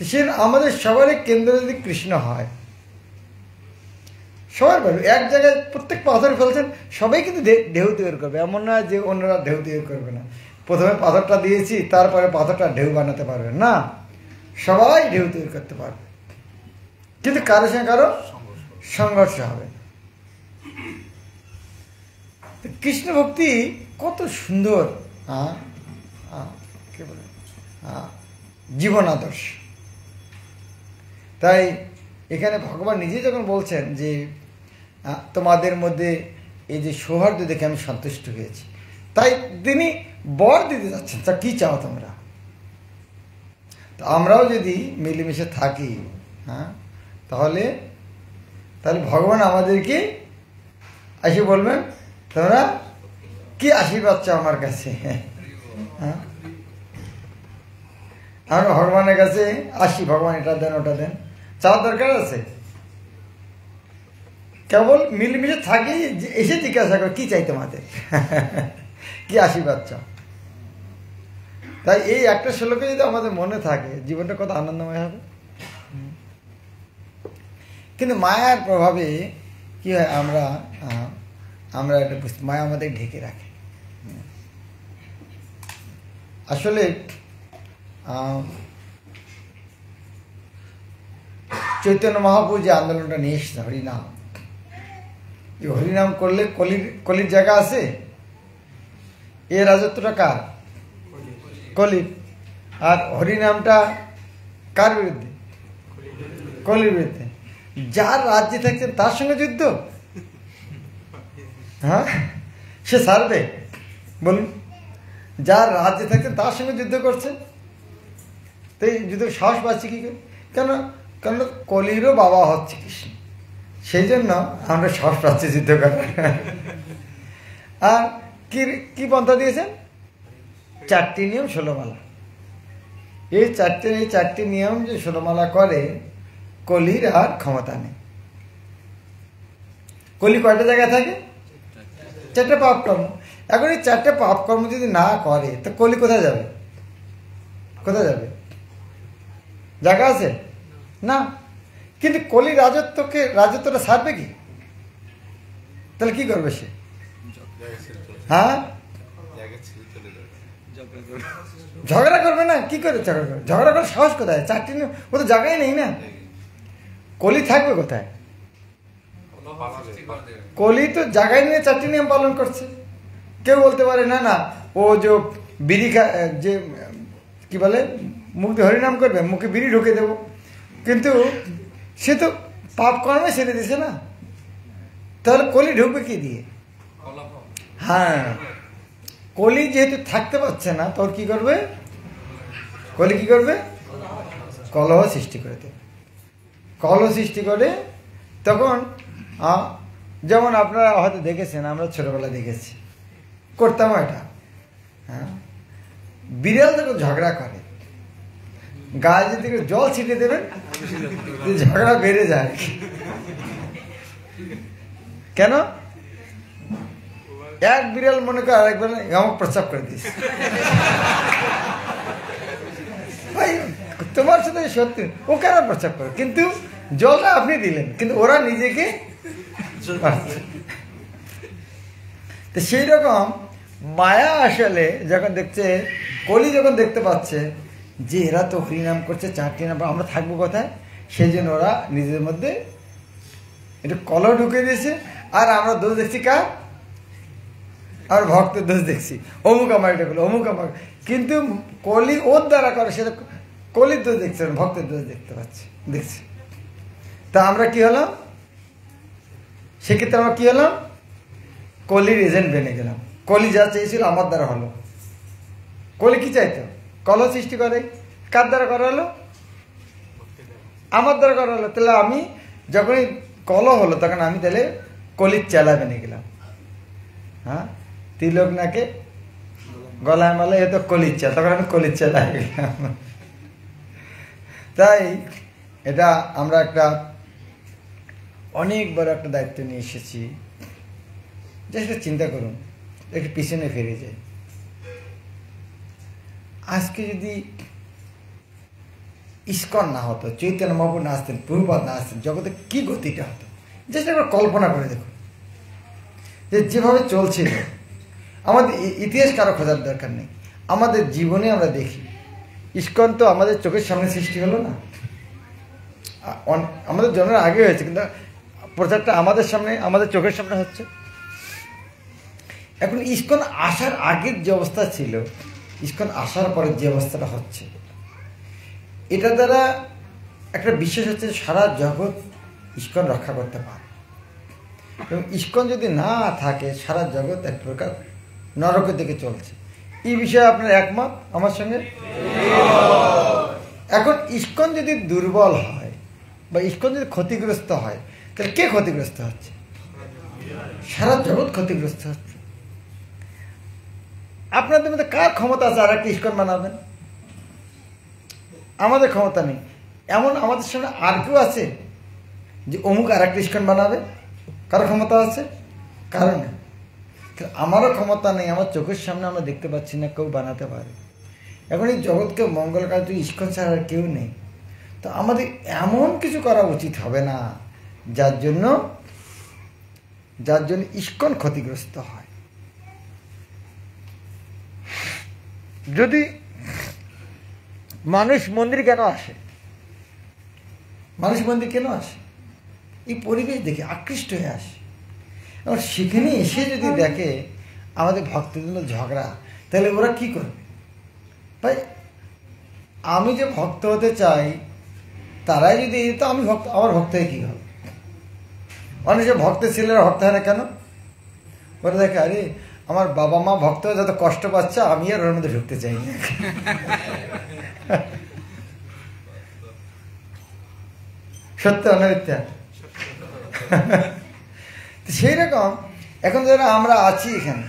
সে আমাদের সবারই কেন্দ্র যদি কৃষ্ণ হয়, সবার পারবে এক জায়গায় প্রত্যেক পাথর ফেলছেন, সবাই কিন্তু ঢেউ তৈরি করবে। এমন না যে অন্যরা ঢেউ তৈরি করবে না, প্রথমে পাথরটা দিয়েছি তারপরে পাথরটা ঢেউ বানাতে পারবে না, সবাই ঢেউ তৈরি করতে পারবে, কিন্তু কারো সঙ্গে কারো সংঘর্ষ হবে। কৃষ্ণ ভক্তি কত সুন্দর কি বলে জীবন আদর্শ। তাই এখানে ভগবান নিজে যখন বলছেন যে তোমাদের মধ্যে এই যে সৌহার্দ্য দেখে আমি সন্তুষ্ট হয়েছি, তাই তিনি বর দিতে যাচ্ছেন, তা কি চাও তোমরা? তো আমরাও যদি মিলেমিশে থাকি, হ্যাঁ, তাহলে ভগবান আমাদেরকে এসে বলবেন তোমরা কি আশীর্বাদ চাও আমার কাছে। হ্যাঁ, আমরা ভগবানের কাছে আসি, ভগবান এটা দেন ওটা দেন, চাওয়ার দরকার আছে? কেবল মিলেমিশে থাকি, এসে জিজ্ঞাসা করো কি চাই তোমাদের, কি আশীর্বাদ চাও। তাই এই একটা শ্লোকে যদি আমাদের মনে থাকে, জীবনটা কত আনন্দময় হবে। কিন্তু মায়ার প্রভাবে কি হয়, আমরা এটা বুঝতে, মায়া আমাদের ঢেকে রাখে। আসলে চৈতন্য মহাপ্রভু যে আন্দোলনটা নিয়ে এসছে হরিনাম, এই হরিনাম করলে কলির জায়গা আছে। এ রাজত্বটা কার? কলির। আর হরিনামটা কার বিরুদ্ধে? কলির বিরুদ্ধে। যার রাজ্যে থাকছেন তার সঙ্গে যুদ্ধ, হ্যাঁ, সে ছাড়বে? বলুন, যার রাজ্যে থাকছেন তার সঙ্গে যুদ্ধ করছে, তো এই যুদ্ধ সাহস পাচ্ছে কি করে? কেন কলিরও বাবা হচ্ছে কৃষ্ণ, সেই জন্য আমরা সাহস পাচ্ছি যুদ্ধ করার। আর কি পন্থা দিয়েছেন? 4টি নিয়ম 16 মালা। এই চারটি নিয়ম যে 16 মালা করে, কলির আর ক্ষমতা নেই। কলি কয়টা জায়গায় থাকে? 4টে পাপ কর্ম। এখন এই 4টে পাপ কর্ম যদি না করে, তো কলি কোথায় যাবে? কোথায় যাবে? জায়গা আছে না। কিন্তু কলি রাজত্বটা ছাড়বে কি? তাহলে কি করবে সে? হ্যাঁ, ঝগড়া করবে না। কি করে ঝগড়া করবে? ঝগড়া করার সাহস কোথায়? 4টি নিয়ম, ও তো জায়গায় নেই না। কলি থাকবে কোথায়? কলি তো জায়গায় নিয়ে 4টি নিয়ম পালন করছে। কেউ বলতে পারে না না, ও যে বিড়ি যে কি বলে, মুখ দিয়ে হরিনাম করবে, মুখে বিড়ি ঢুকে দেবো, কিন্তু সে তো পাপ কর্মে ছেড়ে দিছে না। তাহলে কলি ঢুকবে কি দিয়ে? হ্যাঁ, কলি যেহেতু থাকতে পারছে না, তোর কি করবে? কলি কি করবে? কলহ সৃষ্টি করে দেবে। কলহ সৃষ্টি করে তখন, যেমন আপনারা হয়তো দেখেছেন, আমরা ছোটবেলা দেখেছি, করতাম এটা। হ্যাঁ, বিড়াল যখন ঝগড়া করে, গায়ে যদি জল ছিটে দেবেন, ঝগড়া বেড়ে যায়। কেন? এক বিড়াল মনে করে আরেকবার এমন প্রস্তাব করে দিয়েছে, ভাই তোমার সাথে সত্যি, ও কেন প্রস্তাব করে, কিন্তু জলটা আপনি দিলেন, কিন্তু ওরা নিজেকে। তো সেই রকম মায়া আসলে যখন দেখছে, কলি যখন দেখতে পাচ্ছে যে এরা তো হরিনাম করছে, 4টি নাম, আমরা থাকবো কোথায়, সেই জন্য ওরা নিজেদের মধ্যে একটু কলহ ঢুকে দিয়েছে। আর আমরা দোষ দেখছি কার? আর ভক্তের দোষ দেখছি, অমুক আমার এটা বলে, অমুক আমার। কিন্তু কলি ওর দ্বারা করে, সেটা কলির দোষ দেখছে, ভক্তের দোষ দেখতে পাচ্ছি, দেখছি। তা আমরা কি হলাম? সেক্ষেত্রে আমরা কি হলাম? কলির এজেন্ট বেনে গেলাম। কলি যা চেয়েছিল আমার দ্বারা হলো। কলি কি চাইতো? কলহ সৃষ্টি করে। কার দ্বারা করা হলো? আমার দ্বারা করা হলো। তাহলে আমি যখনই কলহ হলো, তখন আমি তাহলে কলির চেলা বেনে গেলাম। হ্যাঁ, তিলক নাকে গলায় মালে, এ তো কলির চা, তখন আমি কলির চেলা হয়ে গেলাম। তাই এটা আমরা একটা অনেক বড় একটা দায়িত্ব নিয়ে এসেছি। জাস্ট চিন্তা করুন, একটু পিছনে ফিরে যাই। আজকে যদি ইস্কন না হতো, চৈতন্য মহাপ্রভু না আসতেন, প্রভুপাদ না আসতেন, জগতে কি গতিটা হতো জাস্ট একবার কল্পনা করে দেখুন। যে যেভাবে চলছিল, আমাদের ইতিহাস কারো খোঁজার দরকার নেই, আমাদের জীবনে আমরা দেখি ইস্কন তো আমাদের চোখের সামনে সৃষ্টি হলো না, আমাদের জন্মের আগে হয়েছে, কিন্তু প্রচারটা আমাদের সামনে, আমাদের চোখের সামনে হচ্ছে। এখন ইস্কন আসার আগের যে অবস্থা ছিল, ইস্কন আসার পরে যে অবস্থাটা হচ্ছে, এটা দ্বারা একটা বিশ্বাস হচ্ছে সারা জগৎ ইস্কন রক্ষা করতে পারে। এবং ইস্কন যদি না থাকে, সারা জগৎ এক প্রকার নরকের দিকে চলছে। এই বিষয়ে আপনার একমত আমার সঙ্গে? এখন ইস্কন যদি দুর্বল হয় বা ইস্কন যদি ক্ষতিগ্রস্ত হয়, তাহলে কে ক্ষতিগ্রস্ত হচ্ছে? সারা জগৎ ক্ষতিগ্রস্ত হচ্ছে। আপনাদের মধ্যে কার ক্ষমতা আছে আর একটা ইস্কন বানাবেন? আমাদের ক্ষমতা নেই। এমন আমাদের সামনে আর কেউ আছে যে অমুক আর একটা ইস্কন বানাবে? কারো ক্ষমতা আছে? কারণ আমারও ক্ষমতা নেই, আমার চোখের সামনে আমরা দেখতে পাচ্ছি না কেউ বানাতে পারে। এখন এই জগৎকে মঙ্গল কাজ ইস্কন ছাড়া আর কেউ নেই। তো আমাদের এমন কিছু করা উচিত হবে না যার জন্য ইস্কন ক্ষতিগ্রস্ত হয়। যদি মানুষ মন্দির কেন আসে? মানুষ মন্দির কেন আসে? এই পরিবেশ দেখে আকৃষ্ট হয়ে আসে। এবং সেখানে এসে যদি দেখে আমাদের ভক্তদের ঝগড়া, তাহলে ওরা কি করবে? ভাই, আমি যে ভক্ত হতে চাই, তারাই যদি তো আমি ভক্ত, আমার ভক্ত হয়ে কী হবে? অনেক যে ভক্তের ছেলেরা ভক্ত হয় না কেন? ওরা দেখে আরে আমার বাবা মা ভক্ত হয়ে যত কষ্ট পাচ্ছে, আমি আর ওর মধ্যে ঢুকতে চাই না। সত্য না মিথ্যা? সেই রকম এখন যারা আমরা আছি এখানে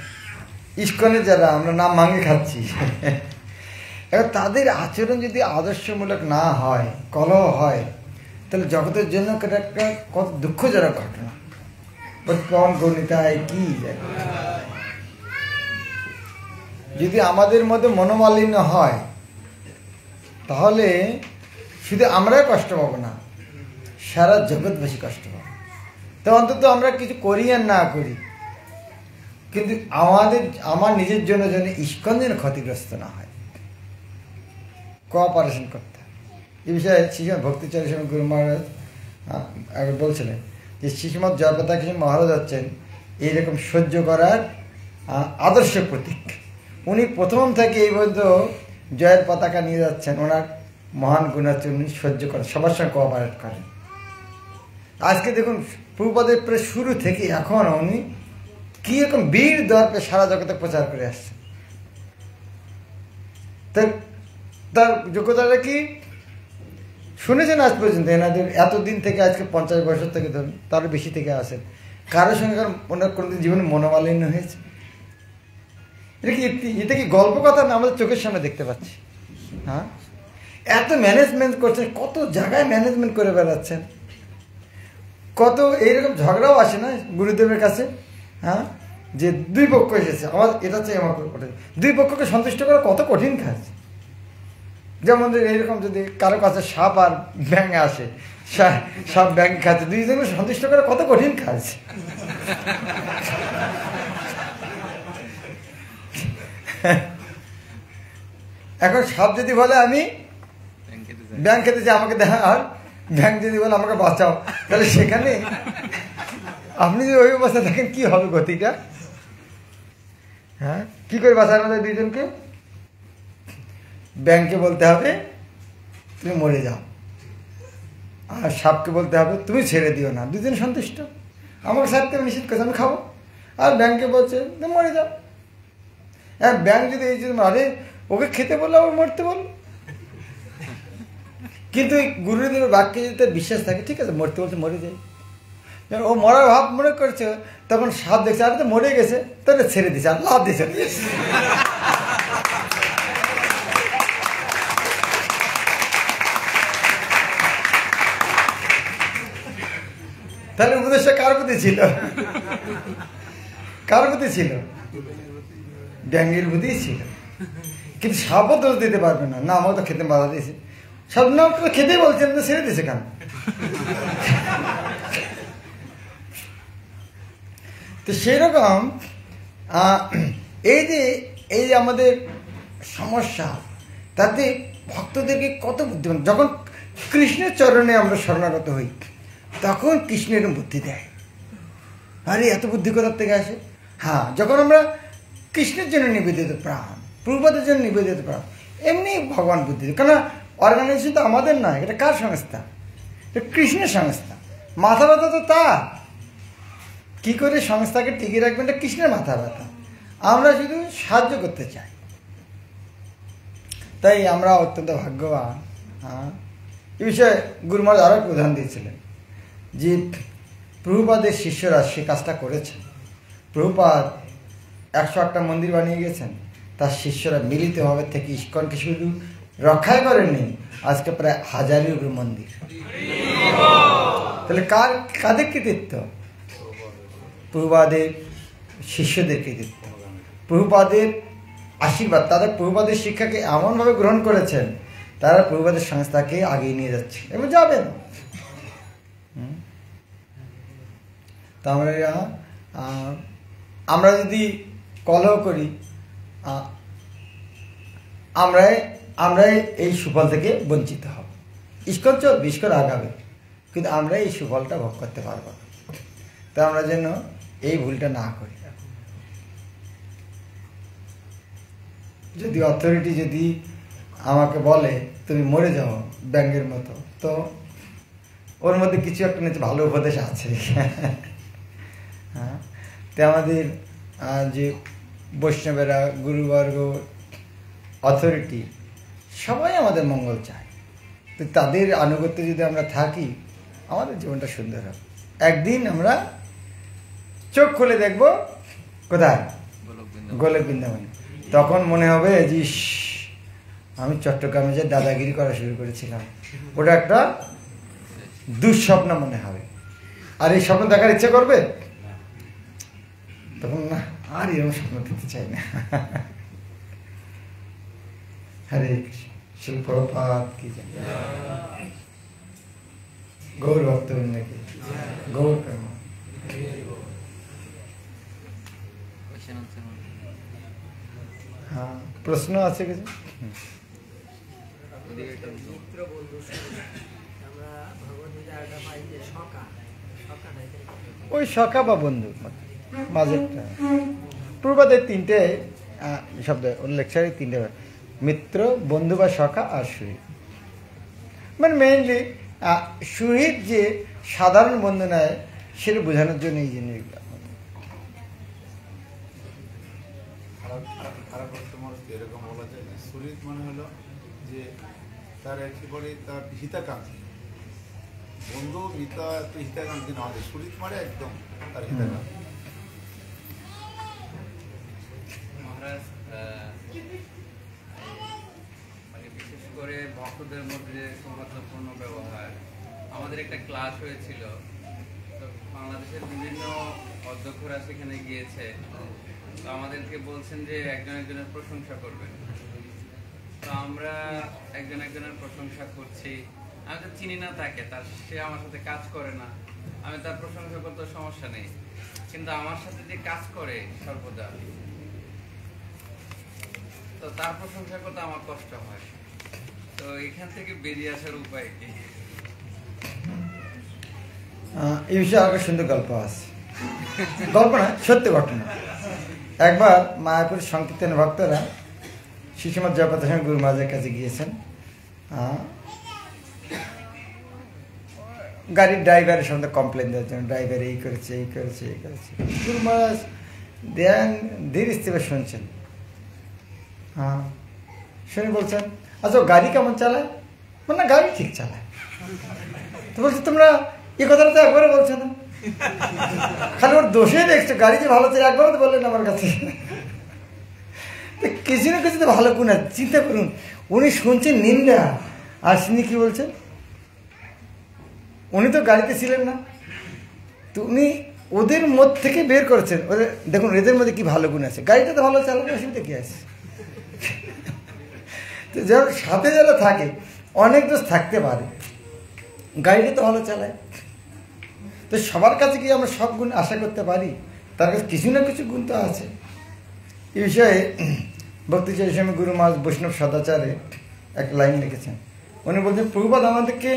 ইস্কনে, যারা আমরা নাম ভাঙে খাচ্ছি, এবার তাদের আচরণ যদি আদর্শমূলক না হয়, কলহ হয়, তাহলে জগতের জন্য একটা কত দুঃখজনক ঘটনা। কখন গণিতায় কি যদি আমাদের মধ্যে মনোমালিন্য হয়, তাহলে শুধু আমরাই কষ্ট পাবো না, সারা জগৎবাসী কষ্ট পাবো। তো অন্তত আমরা কিছু করি আর না করি, কিন্তু আমার নিজের জন্য যেন ইস্কন যেন ক্ষতিগ্রস্ত না হয়, কোঅপারেশন করতে হয়। এই বিষয়ে শ্রীমৎ ভক্তিচরণ স্বামী গুরু মহারাজ আগে বলছিলেন যে শ্রীমৎ জয়প্রতাপ মহারাজ হচ্ছেন এইরকম সহ্য করার আদর্শ প্রতীক। উনি প্রথম থেকে এই পর্যন্ত জয়ের পতাকা নিয়ে যাচ্ছেন, ওনার মহান গুণ হচ্ছে উনি সহ্য করেন, সবার সঙ্গে কোঅপারেট করেন। আজকে দেখুন প্রভুপাদের প্রায় শুরু থেকে এখন উনি কি রকম বীর দর্পে সারা জগতে প্রচার করে আসছেন। তার যোগ্যতাটা কি শুনেছেন আজ পর্যন্ত? এনাদের এতদিন থেকে, আজকে 50 বছর থেকে ধরুন, তারও বেশি থেকে আসেন, কারোর সঙ্গে ওনার কোনোদিন জীবনে মনোমালিন্য হয়েছে? এটা কি গল্প কথা না? আমাদের চোখের সামনে দেখতে পাচ্ছি। হ্যাঁ, এত ম্যানেজমেন্ট করছেন, কত জায়গায় ম্যানেজমেন্ট করে বেড়াচ্ছেন। কত এইরকম ঝগড়াও আসে না গুরুদেবের কাছে? হ্যাঁ, যে দুই পক্ষ এসেছে, আমার এটা চাই, আমার দুই পক্ষকে সন্তুষ্ট করা কত কঠিন কাজ। যেমন এইরকম যদি কারো কাছে সাপ আর ব্যাঙ আসে, সাপ ব্যাঙ খাচ্ছে, দুইজনকে সন্তুষ্ট করা কত কঠিন কাজ। এখন সাপ যদি বলে আমি ব্যাঙ খেতে চাই, আমাকে দেখা, আর ব্যাঙ যদি বলে আমাকে বাঁচাও, তাহলে সেখানে আপনি যদি ওই অবস্থা দেখেন কি হবে গতিটা? হ্যাঁ, কি করে বাঁচার মধ্যে দুইজনকে? ব্যাঙকে বলতে হবে তুমি মরে যাও, আর সাপকে বলতে হবে তুমি ছেড়ে দিও না। দুজন সন্তুষ্ট। আমাকে সাপকে নিষেধ করছে, আমি খাবো, আর ব্যাঙকে বলছে তুমি মরে যাও। হ্যাঁ, ব্যাঙ যদি এই জন্য আরে ওকে খেতে বললো, আবার মরতে বললো। কিন্তু এই গুরুদেবের বাক্যে যদি তার বিশ্বাস থাকে, ঠিক আছে মরতে বলছে মরে যায়, যখন ও মরার ভাব মনে করছে, তখন সাপ দেখছে আরে তো মরে গেছে, তাহলে ছেড়ে দিচ্ছে, আর লাভ দিচ্ছে। তাহলে উপদেশটা কার প্রতি ছিল? কার প্রতি ছিল? ব্যাঙের প্রতি ছিল। কিন্তু সাপও দোষ দিতে পারবে না, না আমাকে তো খেতে বাধা দিয়েছে, সব না খেতেই বলছেন, তো ছেড়ে দিয়েছে কেন? তো সেরকম এই যে আমাদের সমস্যা, তাতে ভক্তদেরকে কত বুদ্ধিমান, যখন কৃষ্ণের চরণে আমরা শরণাগত হই তখন কৃষ্ণের বুদ্ধি দেয়। আরে এত বুদ্ধি কোথার থেকে আসে? হ্যাঁ, যখন আমরা কৃষ্ণের জন্য নিবেদিত প্রাণ, প্রভুপাদের জন্য নিবেদিত প্রাণ, এমনি ভগবান বুদ্ধি দেয়। কেন অর্গানাইজেশন তো আমাদের নয়, এটা কার সংস্থা? এটা কৃষ্ণের সংস্থা। মাথা ব্যথা তো তার, কী করে সংস্থাকে টিকিয়ে রাখবেন, এটা কৃষ্ণের মাথা ব্যথা। আমরা শুধু সাহায্য করতে চাই। তাই আমরা অত্যন্ত ভাগ্যবান। হ্যাঁ, এ বিষয়ে গুরু মহারাজ আরও একটা উদাহরণ দিয়েছিলেন যে প্রভুপাদের শিষ্যরা সে কাজটা করেছে। প্রভুপাদ 108টা মন্দির বানিয়ে গেছেন, তার শিষ্যরা মিলিতভাবে থেকে ইস্কনকে শুধু রক্ষাই করেননি, আজকে প্রায় 1000-এর উপরে মন্দির। তাহলে কাদের কৃতিত্ব? প্রভুপাদের শিষ্যদের কৃতিত্ব, প্রভুপাদের আশীর্বাদ। তারা প্রভুপাদের শিক্ষাকে এমনভাবে গ্রহণ করেছেন, তারা প্রভুপাদের সংস্থাকে আগিয়ে নিয়ে যাচ্ছে এবং যাবেন। তা আমরা যদি কলহ করি, আমরাই এই সুফল থেকে বঞ্চিত হব। ইস্কন চলবে, ইস্কন আগাবে, কিন্তু আমরা এই সুফলটা ভোগ করতে পারব না। তা আমরা যেন এই ভুলটা না করি। যদি অথরিটি যদি আমাকে বলে তুমি মরে যাও ব্যাঙের মতো, তো ওর মধ্যে কিছু একটা নিচে ভালো উপদেশ আছে। হ্যাঁ, তো আমাদের যে বৈষ্ণবেরা, গুরুবর্গ, অথরিটি সবাই আমাদের মঙ্গল চায়। তো তাদের আনুগত্যে যদি আমরা থাকি, আমাদের জীবনটা সুন্দর হবে। একদিন আমরা চোখ খুলে দেখব কোথায়? গোলক বৃন্দাবন। তখন মনে হবে যে আমি চট্টগ্রামে যে দাদাগিরি করা শুরু করেছিলাম, ওটা একটা দুঃস্বপ্ন মনে হবে। আর এই স্বপ্ন দেখার ইচ্ছে করবে তখন? না, আর এরকম স্বপ্ন দেখতে চাই না। হরে কৃষ্ণ, শিল প্রভুপাদ কি জানি, গৌর ভক্তবৃন্দ কি, গৌর প্রেম। হ্যাঁ, প্রশ্ন আছে কিছু? ওই সখা বা বন্ধু মাঝেরটা। প্রভুপাদের 3টে শব্দ লেকচারে, 3টে মিত্র, বন্ধু বা সখা আর সুহৃদ। মানে মেইনলি সুহৃদ যে সাধারণ বন্ধু নয়, সেটা বোঝানোর জন্য এই জিনিসগুলো। এরকম বলা যায় না, সুহৃদ মানে হলো যে তার একেবারে তার হিতাকাঙ্ক্ষী বন্ধু। মিতা তো হিতাকাঙ্ক্ষী না, হয় সুহৃদ মানে একদম তার হিতাকাঙ্ক্ষী। মহারাজ, মানে বিশেষ করে ভক্তদের মধ্যে সৌহার্দ্যপূর্ণ ব্যবহার, আমাদের একটা ক্লাস হয়েছিল, তো বাংলাদেশের বিভিন্ন অধ্যক্ষরা সেখানে গিয়েছে, তো আমাদেরকে বলছেন যে একজন একজনের প্রশংসা করবেন। তো আমরা একজন একজনের প্রশংসা করছি। আমি তো চিনি না তাকে, সে আমার সাথে কাজ করে না, আমি তার প্রশংসা করতে সমস্যা নেই, কিন্তু আমার সাথে যে কাজ করে সর্বদা, তো তার প্রশংসা করতে আমার কষ্ট হয়। তো এখান থেকে বেরিয়ে আসার উপায় কি? এই বিষয়ে আগে সুন্দর গল্প আছে। গল্প না, সত্য ঘটনা। একবার মায়াপুর সংকীর্তন ভক্তরা শিশুমত জয়প্রকাশ গুরু মহারাজের কাছে গিয়েছেন। গাড়ির ড্রাইভারের সঙ্গে কমপ্লেন দেওয়ার জন্য, ড্রাইভার এই করেছে, এই করেছে, এই করেছে। গুরু মহারাজ ধীর স্থিরে শুনছেন। হ্যাঁ, শুনে বলছেন, আচ্ছা গাড়ি কেমন চালায়? না, গাড়ি ঠিক চালায়। তো বলছে তোমরা এই কথাটা তো একবারও বলছো না, খালি ওর দোষে দেখছো, গাড়ি যে ভালো চালায় একবারও তো বললেন আমার কাছে। কিছু না কিছু তো ভালো গুণ আছে। চিন্তা করুন, উনি শুনছেন নিন্দা, আর তিনি কি বলছেন? উনি তো গাড়িতে ছিলেন না, তুমি ওদের মধ্যে থেকে বের করেছেন, ওদের দেখুন এদের মধ্যে কি ভালো গুণ আছে, গাড়িটা তো ভালো চালাবে, অসুবিধা কি আছে? তো যারা সাথে যারা থাকে, অনেক দোষ থাকতে পারে, গাড়িটা তো ভালো চালায়। তো সবার কাছে কি আমরা সব গুণ আশা করতে পারি? তার কাছে কিছু না কিছু গুণ তো আছে। এই বিষয়ে ভক্তি চৈতন্য গুরু মহারাজ বৈষ্ণব সদাচারে এক লাইন লিখেছেন। উনি বলছেন, প্রভুপাদ আমাদেরকে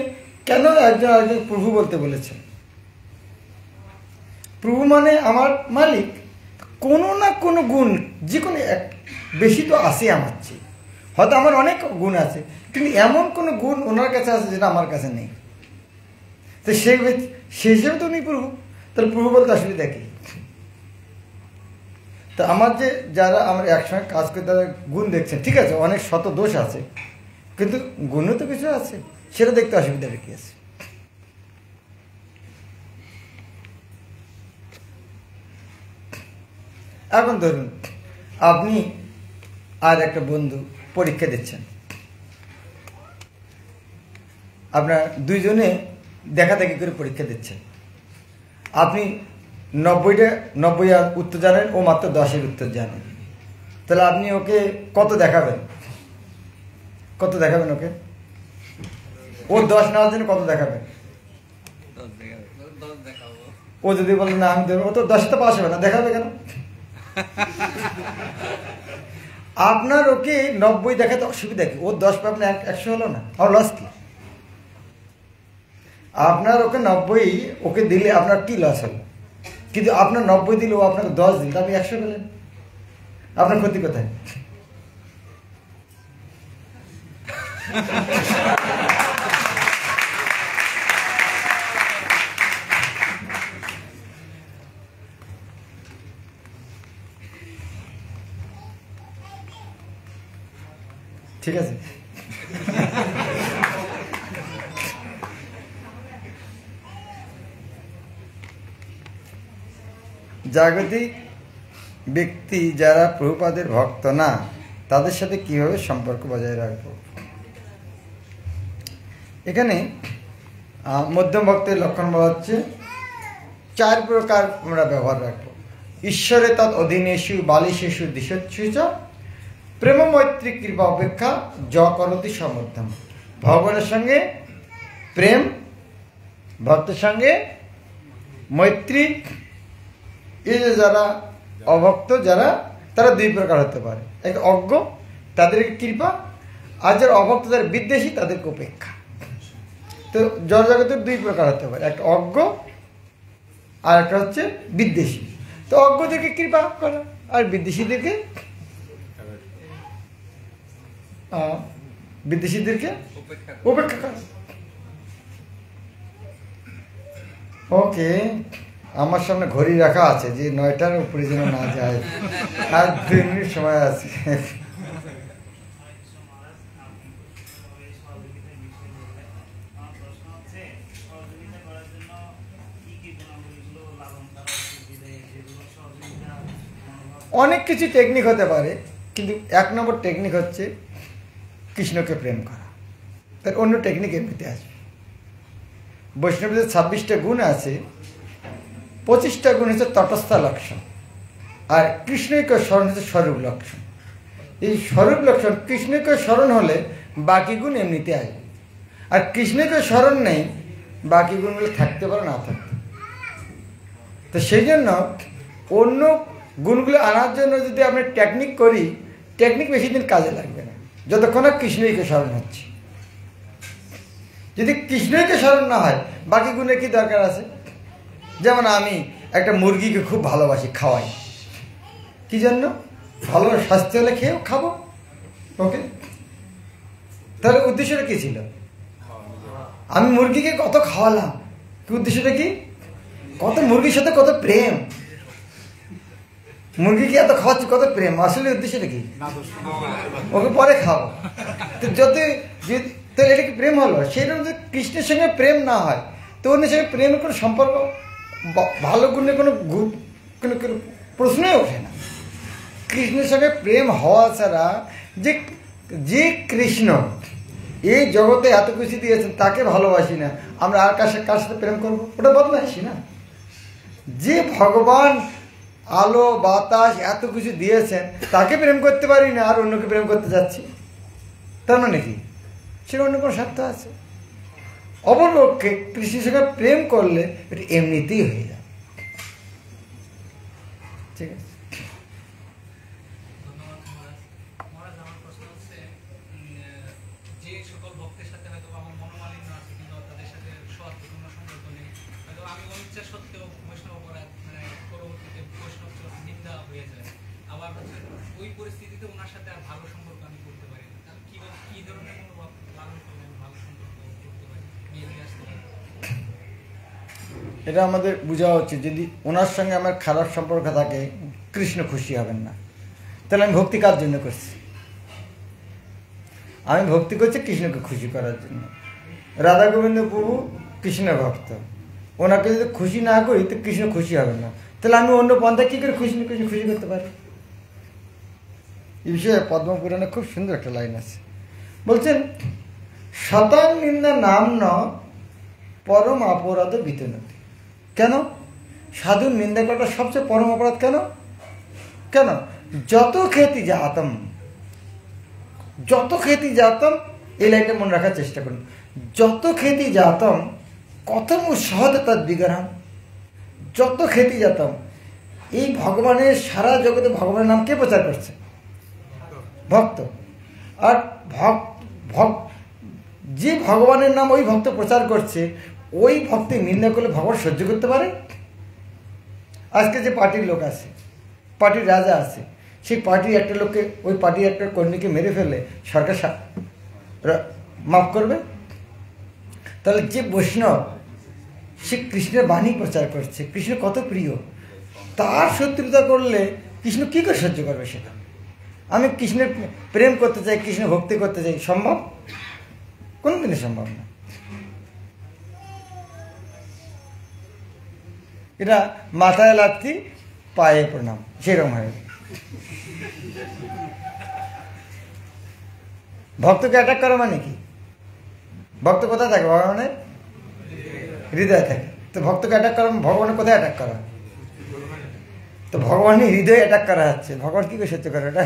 কেন একজন প্রভু বলতে বলেছেন? প্রভু মানে আমার মালিক, কোনো না কোনো গুণ, যে কোনো এক বেশি তো আছে আমার চেয়ে, হয়তো আমার অনেক গুণ আছে, কিন্তু এমন কোনো গুণ ওনার কাছে আছে যেটা আমার কাছে নেই। তো সে হিসেবে তো উনি প্রভু, তাহলে প্রভু বলতে অসুবিধা কি? তো আমার যে যারা আমরা একসঙ্গে কাজ করে তারা গুণ দেখছেন, ঠিক আছে, অনেক শত দোষ আছে, কিন্তু গুণও তো কিছু আছে, সেটা দেখতে অসুবিধাটা কি আছে? এখন ধরুন আপনি আর একটা বন্ধু পরীক্ষা দিচ্ছেন, আপনার দুইজনে দেখাদেখি করে পরীক্ষা দিচ্ছেন। আপনি 90 উত্তর জানেন, ও মাত্র 10 উত্তর জানেন, তাহলে আপনি ওকে কত দেখাবেন? ওকে ও 10 নেওয়ার জন্য কত দেখাবেন? ও যদি বলে না আমি দেবো, ও তো 10 তো পাস হবে না, দেখাবে কেন? আপনার ওকে 90 দেখাতে অসুবিধা কি? ও 10 পাবে না, 100 হলো না, আর লস কি? আপনার ওকে 90 ওকে দিলে আপনার কি লস হলো? কিন্তু আপনার 90 দিলে ও আপনাকে 10 দিল, আপনি 100 পেলেন, আপনার ক্ষতি কোথায়? ঠিক আছে, জাগতিক ব্যক্তি যারা প্রভুপাদের ভক্ত না, তাদের সাথে কিভাবে সম্পর্ক বজায় রাখবো? এখানে মধ্যম ভক্তের লক্ষণ বলা হচ্ছে 4 প্রকার আমরা ব্যবহার রাখবো। ঈশ্বরে তৎ অধীনেষু বালিশেষু দিশচ্ছুচ প্রেম মৈত্রী কৃপা অপেক্ষা য করতি সমর্থম। ভগবানের সঙ্গে প্রেম, ভক্তের সঙ্গে মৈত্রী। এই যে যারা অভক্ত, যারা তারা 2 প্রকার হতে পারে, এক অজ্ঞ, তাদেরকে কৃপা, আর যারা অভক্ত যারা বিদ্বেষী তাদেরকে উপেক্ষা। তো জড় জগতের 2 প্রকার হতে পারে, একটা অজ্ঞ আর একটা হচ্ছে বিদ্বেষী। তো অজ্ঞদেরকে কৃপা করা আর বিদ্বেষীদেরকে উপেক্ষা করা। ওকে, আমার সামনে ঘড়ি রাখা আছে যে 9টার উপরে যেন না যায়, আর 2 মিনিট সময় আছে। অনেক কিছু টেকনিক হতে পারে, কিন্তু 1 নম্বর টেকনিক হচ্ছে কৃষ্ণকে প্রেম করা। তার অন্য টেকনিক এমনিতে আসবে। বৈষ্ণবদের 26টা গুণ আছে, 25টা গুণ হচ্ছে তটস্থ লক্ষণ, আর কৃষ্ণকে স্মরণ হচ্ছে স্বরূপ লক্ষণ। এই স্বরূপ লক্ষণ কৃষ্ণকে স্মরণ হলে বাকি গুণ এমনিতে আসবে, আর কৃষ্ণকে স্মরণ নেই, বাকি গুণগুলো থাকতে পারে না থাকতে। তো সেই জন্য অন্য গুণগুলো আনার জন্য যদি আমরা টেকনিক করি, টেকনিক বেশি দিন কাজে লাগবে না, যতক্ষণ না কৃষ্ণকে স্মরণ হচ্ছে। যদি কৃষ্ণকে স্মরণ না হয়, বাকি গুণের কি দরকার আছে? যেমন আমি একটা মুরগিকে খুব ভালোবাসি, খাওয়াই, কি জন্য? ভালো স্বাস্থ্য হলে খেয়েও খাবো। ওকে, তাহলে উদ্দেশ্যটা কি ছিল? আমি মুরগিকে কত খাওয়ালাম, কি উদ্দেশ্যটা কি? কত মুরগির সাথে কত প্রেম, মুরগিকে এত খাওয়াচ্ছি, কত প্রেম। আসলে উদ্দেশ্যটা কি? ওকে পরে খাবো। তো যদি তাহলে এটা কি প্রেম হলো? সেরকম যদি কৃষ্ণের সঙ্গে প্রেম না হয়, তো অন্য সঙ্গে প্রেমের কোনো সম্পর্ক, ভালো গুণের কোনো প্রশ্নই ওঠে না। কৃষ্ণের সঙ্গে প্রেম হওয়া ছাড়া, যে কৃষ্ণ এই জগতে এত কিছু দিয়েছেন, তাকে ভালোবাসি না, আমরা আর কার সাথে প্রেম করবো? ওটা বদমাইশি না? যে ভগবান আলো বাতাস এত কিছু দিয়েছেন তাকে প্রেম করতে পারি না, আর অন্যকে প্রেম করতে যাচ্ছি, তার মানে কি সেটা অন্য কোনো স্বার্থ আছে? অপরপক্ষে কৃষ্ণের সঙ্গে প্রেম করলে এটা এমনিতেই হয়ে যাবে। ঠিক আছে। এটা আমাদের বোঝা উচিত, যদি ওনার সঙ্গে আমার খারাপ সম্পর্ক থাকে কৃষ্ণ খুশি হবেন না। তাহলে আমি ভক্তি কার জন্য করছি? আমি ভক্তি করছি কৃষ্ণকে খুশি করার জন্য। রাধা গোবিন্দ প্রভু কৃষ্ণ ভক্ত, ওনাকে যদি খুশি না করি তো কৃষ্ণ খুশি হবে না। তাহলে আমি অন্য পন্থা কী করে কৃষ্ণ খুশি করতে পারি? এই বিষয়ে পদ্মপুরাণে খুব সুন্দর একটা লাইন আছে, বলছেন শতাং নিন্দা নাম ন পরম অপরাধ বিতনতি। কেন সাধুর নিন্দা করাটা সবচেয়ে পরম অপরাধ? কেন কেন যত খ্যাতি জাতম, যত খ্যাতি জাতম, এই লাইনটা মনে রাখার চেষ্টা করুন। যত খ্যাতি জাতম কথম সহজ তার বিগ্রহণ, যত খ্যাতি জাতম। এই ভগবানের সারা জগতে ভগবানের নাম কে প্রচার করছে? ভক্ত। আর যে ভগবানের নাম ওই ভক্ত প্রচার করছে, ওই ভক্তি নিন্দা করলে ভগবান সহ্য করতে পারে? আজকে যে পার্টির লোক আছে, পার্টির রাজা আছে, সেই পার্টির একটা লোককে, ওই পার্টির একটা কর্মীকে মেরে ফেলে সরকার মাফ করবে? তাহলে যে বৈষ্ণব সে কৃষ্ণের বাণী প্রচার করছে, কৃষ্ণ কত প্রিয়, তার শত্রুতা করলে কৃষ্ণ কী করে সহ্য করবে সেটা? আমি কৃষ্ণের প্রেম করতে চাই, কৃষ্ণ ভক্তি করতে চাই, সম্ভব? কোনদিনই সম্ভব না। এটা মাথায় লাথি পায়ে প্রণাম, সেরকম হয়। ভক্তকে অ্যাটাক করা মানে কি? ভক্ত কোথায় থাকে? ভগবানের হৃদয়ে থাকে। তো ভক্তকে অ্যাটাক করা ভগবানের কোথায় অ্যাটাক করা? তো ভগবানের হৃদয়ে অ্যাটাক করা হচ্ছে, ভগবান কি করে সহ্য করে এটা?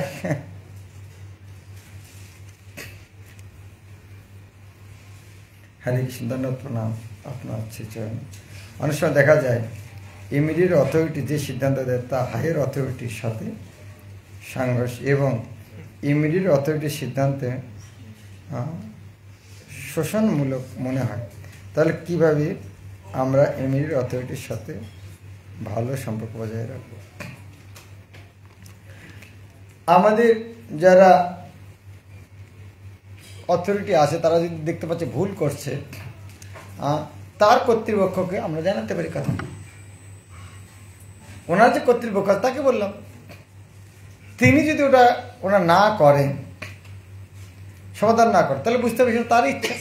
হরে কৃষ্ণ, ধন্যবাদ, প্রণাম আপনার চরণ। অনেক সময় দেখা যায় ইমিডিয়েট অথরিটি যে সিদ্ধান্ত দেয় তা হায়ার অথরিটির সাথে সংঘর্ষ, এবং ইমিডিয়েট অথরিটির সিদ্ধান্তে শোষণমূলক মনে হয়। তাহলে কীভাবে আমরা ইমিডিয়েট অথরিটির সাথে ভালো সম্পর্ক বজায় রাখব? আমাদের যারা অথরিটি আছে তারা যদি দেখতে পাচ্ছে ভুল করছে, তার কর্তৃপক্ষকে আমরা জানাতে পারি কথা। ওনার যে কর্তৃপক্ষ তাকে বললাম, তিনি যদি ওরা না করেন, সমাধান না করেন, তাহলে বুঝতে পারছি তার ইচ্ছা।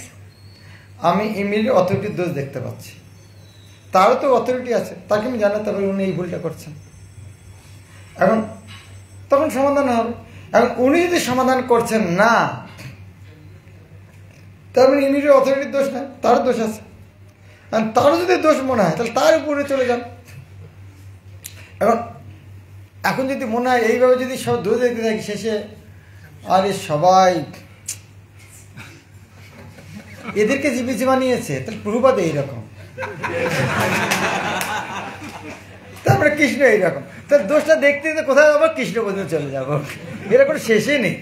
আমি ইমিডিয়েট অথরিটির দোষ দেখতে পাচ্ছি, তারও তো অথরিটি আছে, তাকে আমি জানাতে পারি উনি এই ভুলটা করছেন। এখন তখন সমাধান হবে। এখন উনি যদি সমাধান করছেন না, তার মানে ইমিডিয়েট অথরিটির দোষ না, তার দোষ আছে। আর তারও যদি দোষ মনে হয় তাহলে তার উপরে চলে যান। এখন যদি মনে হয় এইভাবে যদি সব দোষ দেখতে থাকি, শেষে আরে সবাই এদেরকে জীবিত বানিয়েছে, তাহলে প্রভুপাদ এইরকম, তারপরে কৃষ্ণ এইরকম, তার দোষটা দেখতে কোথায় যাবো? কৃষ্ণ পর্যন্ত চলে যাবো, এরা কোনো শেষে নেই।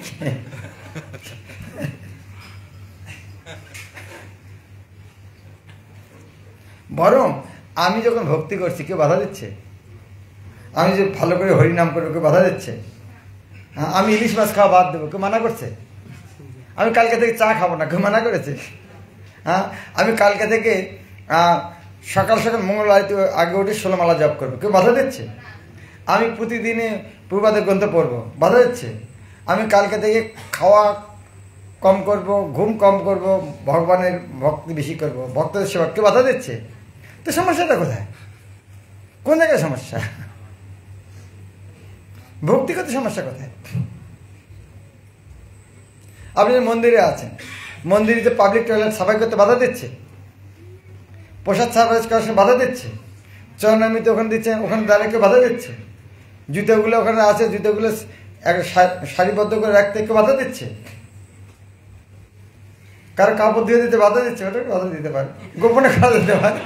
বরং আমি যখন ভক্তি করছি কেউ বাধা দিচ্ছে? আমি যে ভালো করে হরিনাম করবো কেউ বাধা দিচ্ছে? আমি ইলিশ মাছ খাওয়া বাদ দেবো কেউ মানা করছে? আমি কালকে থেকে চা খাবো না কেউ মানা করেছে? আমি কালকে থেকে সকাল সকাল মঙ্গলবার আগে উঠে 16 মালা জপ করবো কেউ বাধা দিচ্ছে? আমি প্রতিদিনে প্রভাতের গ্রন্থ পড়বো বাধা দিচ্ছে? আমি কালকে থেকে খাওয়া কম করব, ঘুম কম করব, ভগবানের ভক্তি বেশি করব, ভক্তদের সেবা, কেউ বাধা দিচ্ছে? তো সমস্যাটা কোথায়? কোন জায়গায় সমস্যা? ভক্তিগত সমস্যা কোথায়? আপনি মন্দিরে আছেন, মন্দিরে যে পাবলিক টয়লেট সাফাই করতে বাধা দিচ্ছে? প্রসাদ সার্ভিস করার সময় বাধা দিচ্ছে? চরণামিতে ওখানে দিচ্ছে, ওখানে দাঁড়িয়ে কেউ বাধা দিচ্ছে। জুতোগুলো ওখানে আছে, জুতোগুলো সারিবদ্ধ করে রাখতে কেউ বাধা দিচ্ছে। কারো কাপড় ধুয়ে দিতে বাধা দিচ্ছে, ওটাকে বাধা দিতে পারে, গোপনে করা দিতে পারে।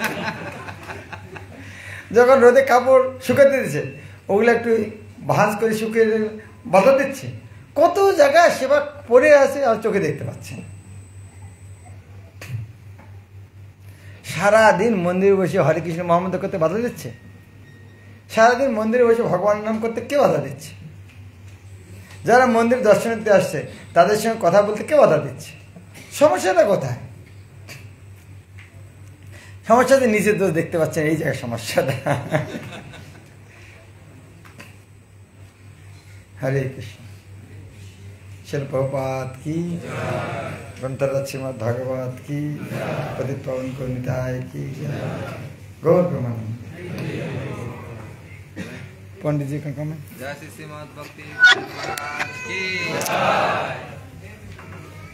যখন রোদে কাপড় শুকাতে দিচ্ছে, ওগুলো একটু ভাঁজ করে শুকিয়ে বাধা দিচ্ছে। কত জায়গায় সেবা পড়ে আছে আর চোখে দেখতে পাচ্ছে না। সারাদিন মন্দিরে বসে হরে কৃষ্ণ মহামন্ত্র করতে বাধা দিচ্ছে। সারাদিন মন্দিরে বসে ভগবানের নাম করতে কে বাধা দিচ্ছে? যারা মন্দির দর্শনার্থী আসছে তাদের সঙ্গে কথা বলতে কে বাধা দিচ্ছে? সমস্যাটা কোথায়? সমস্যাতে নিজের দোষ দেখতে পাচ্ছেন, এই জায়গায় সমস্যাটা। হরে কৃষ্ণ। শিল প্রভুপাদ কি, গ্রন্থরাজ শ্রীমদ ভাগবত কি, পতিত পাবন কর্মিতায় কি, গৌর প্রেমানন্দ। पंडित जी का कमेंट। जय श्री श्रीमद् भक्ति की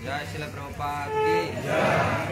जय, श्रील प्रभुपाद की जय।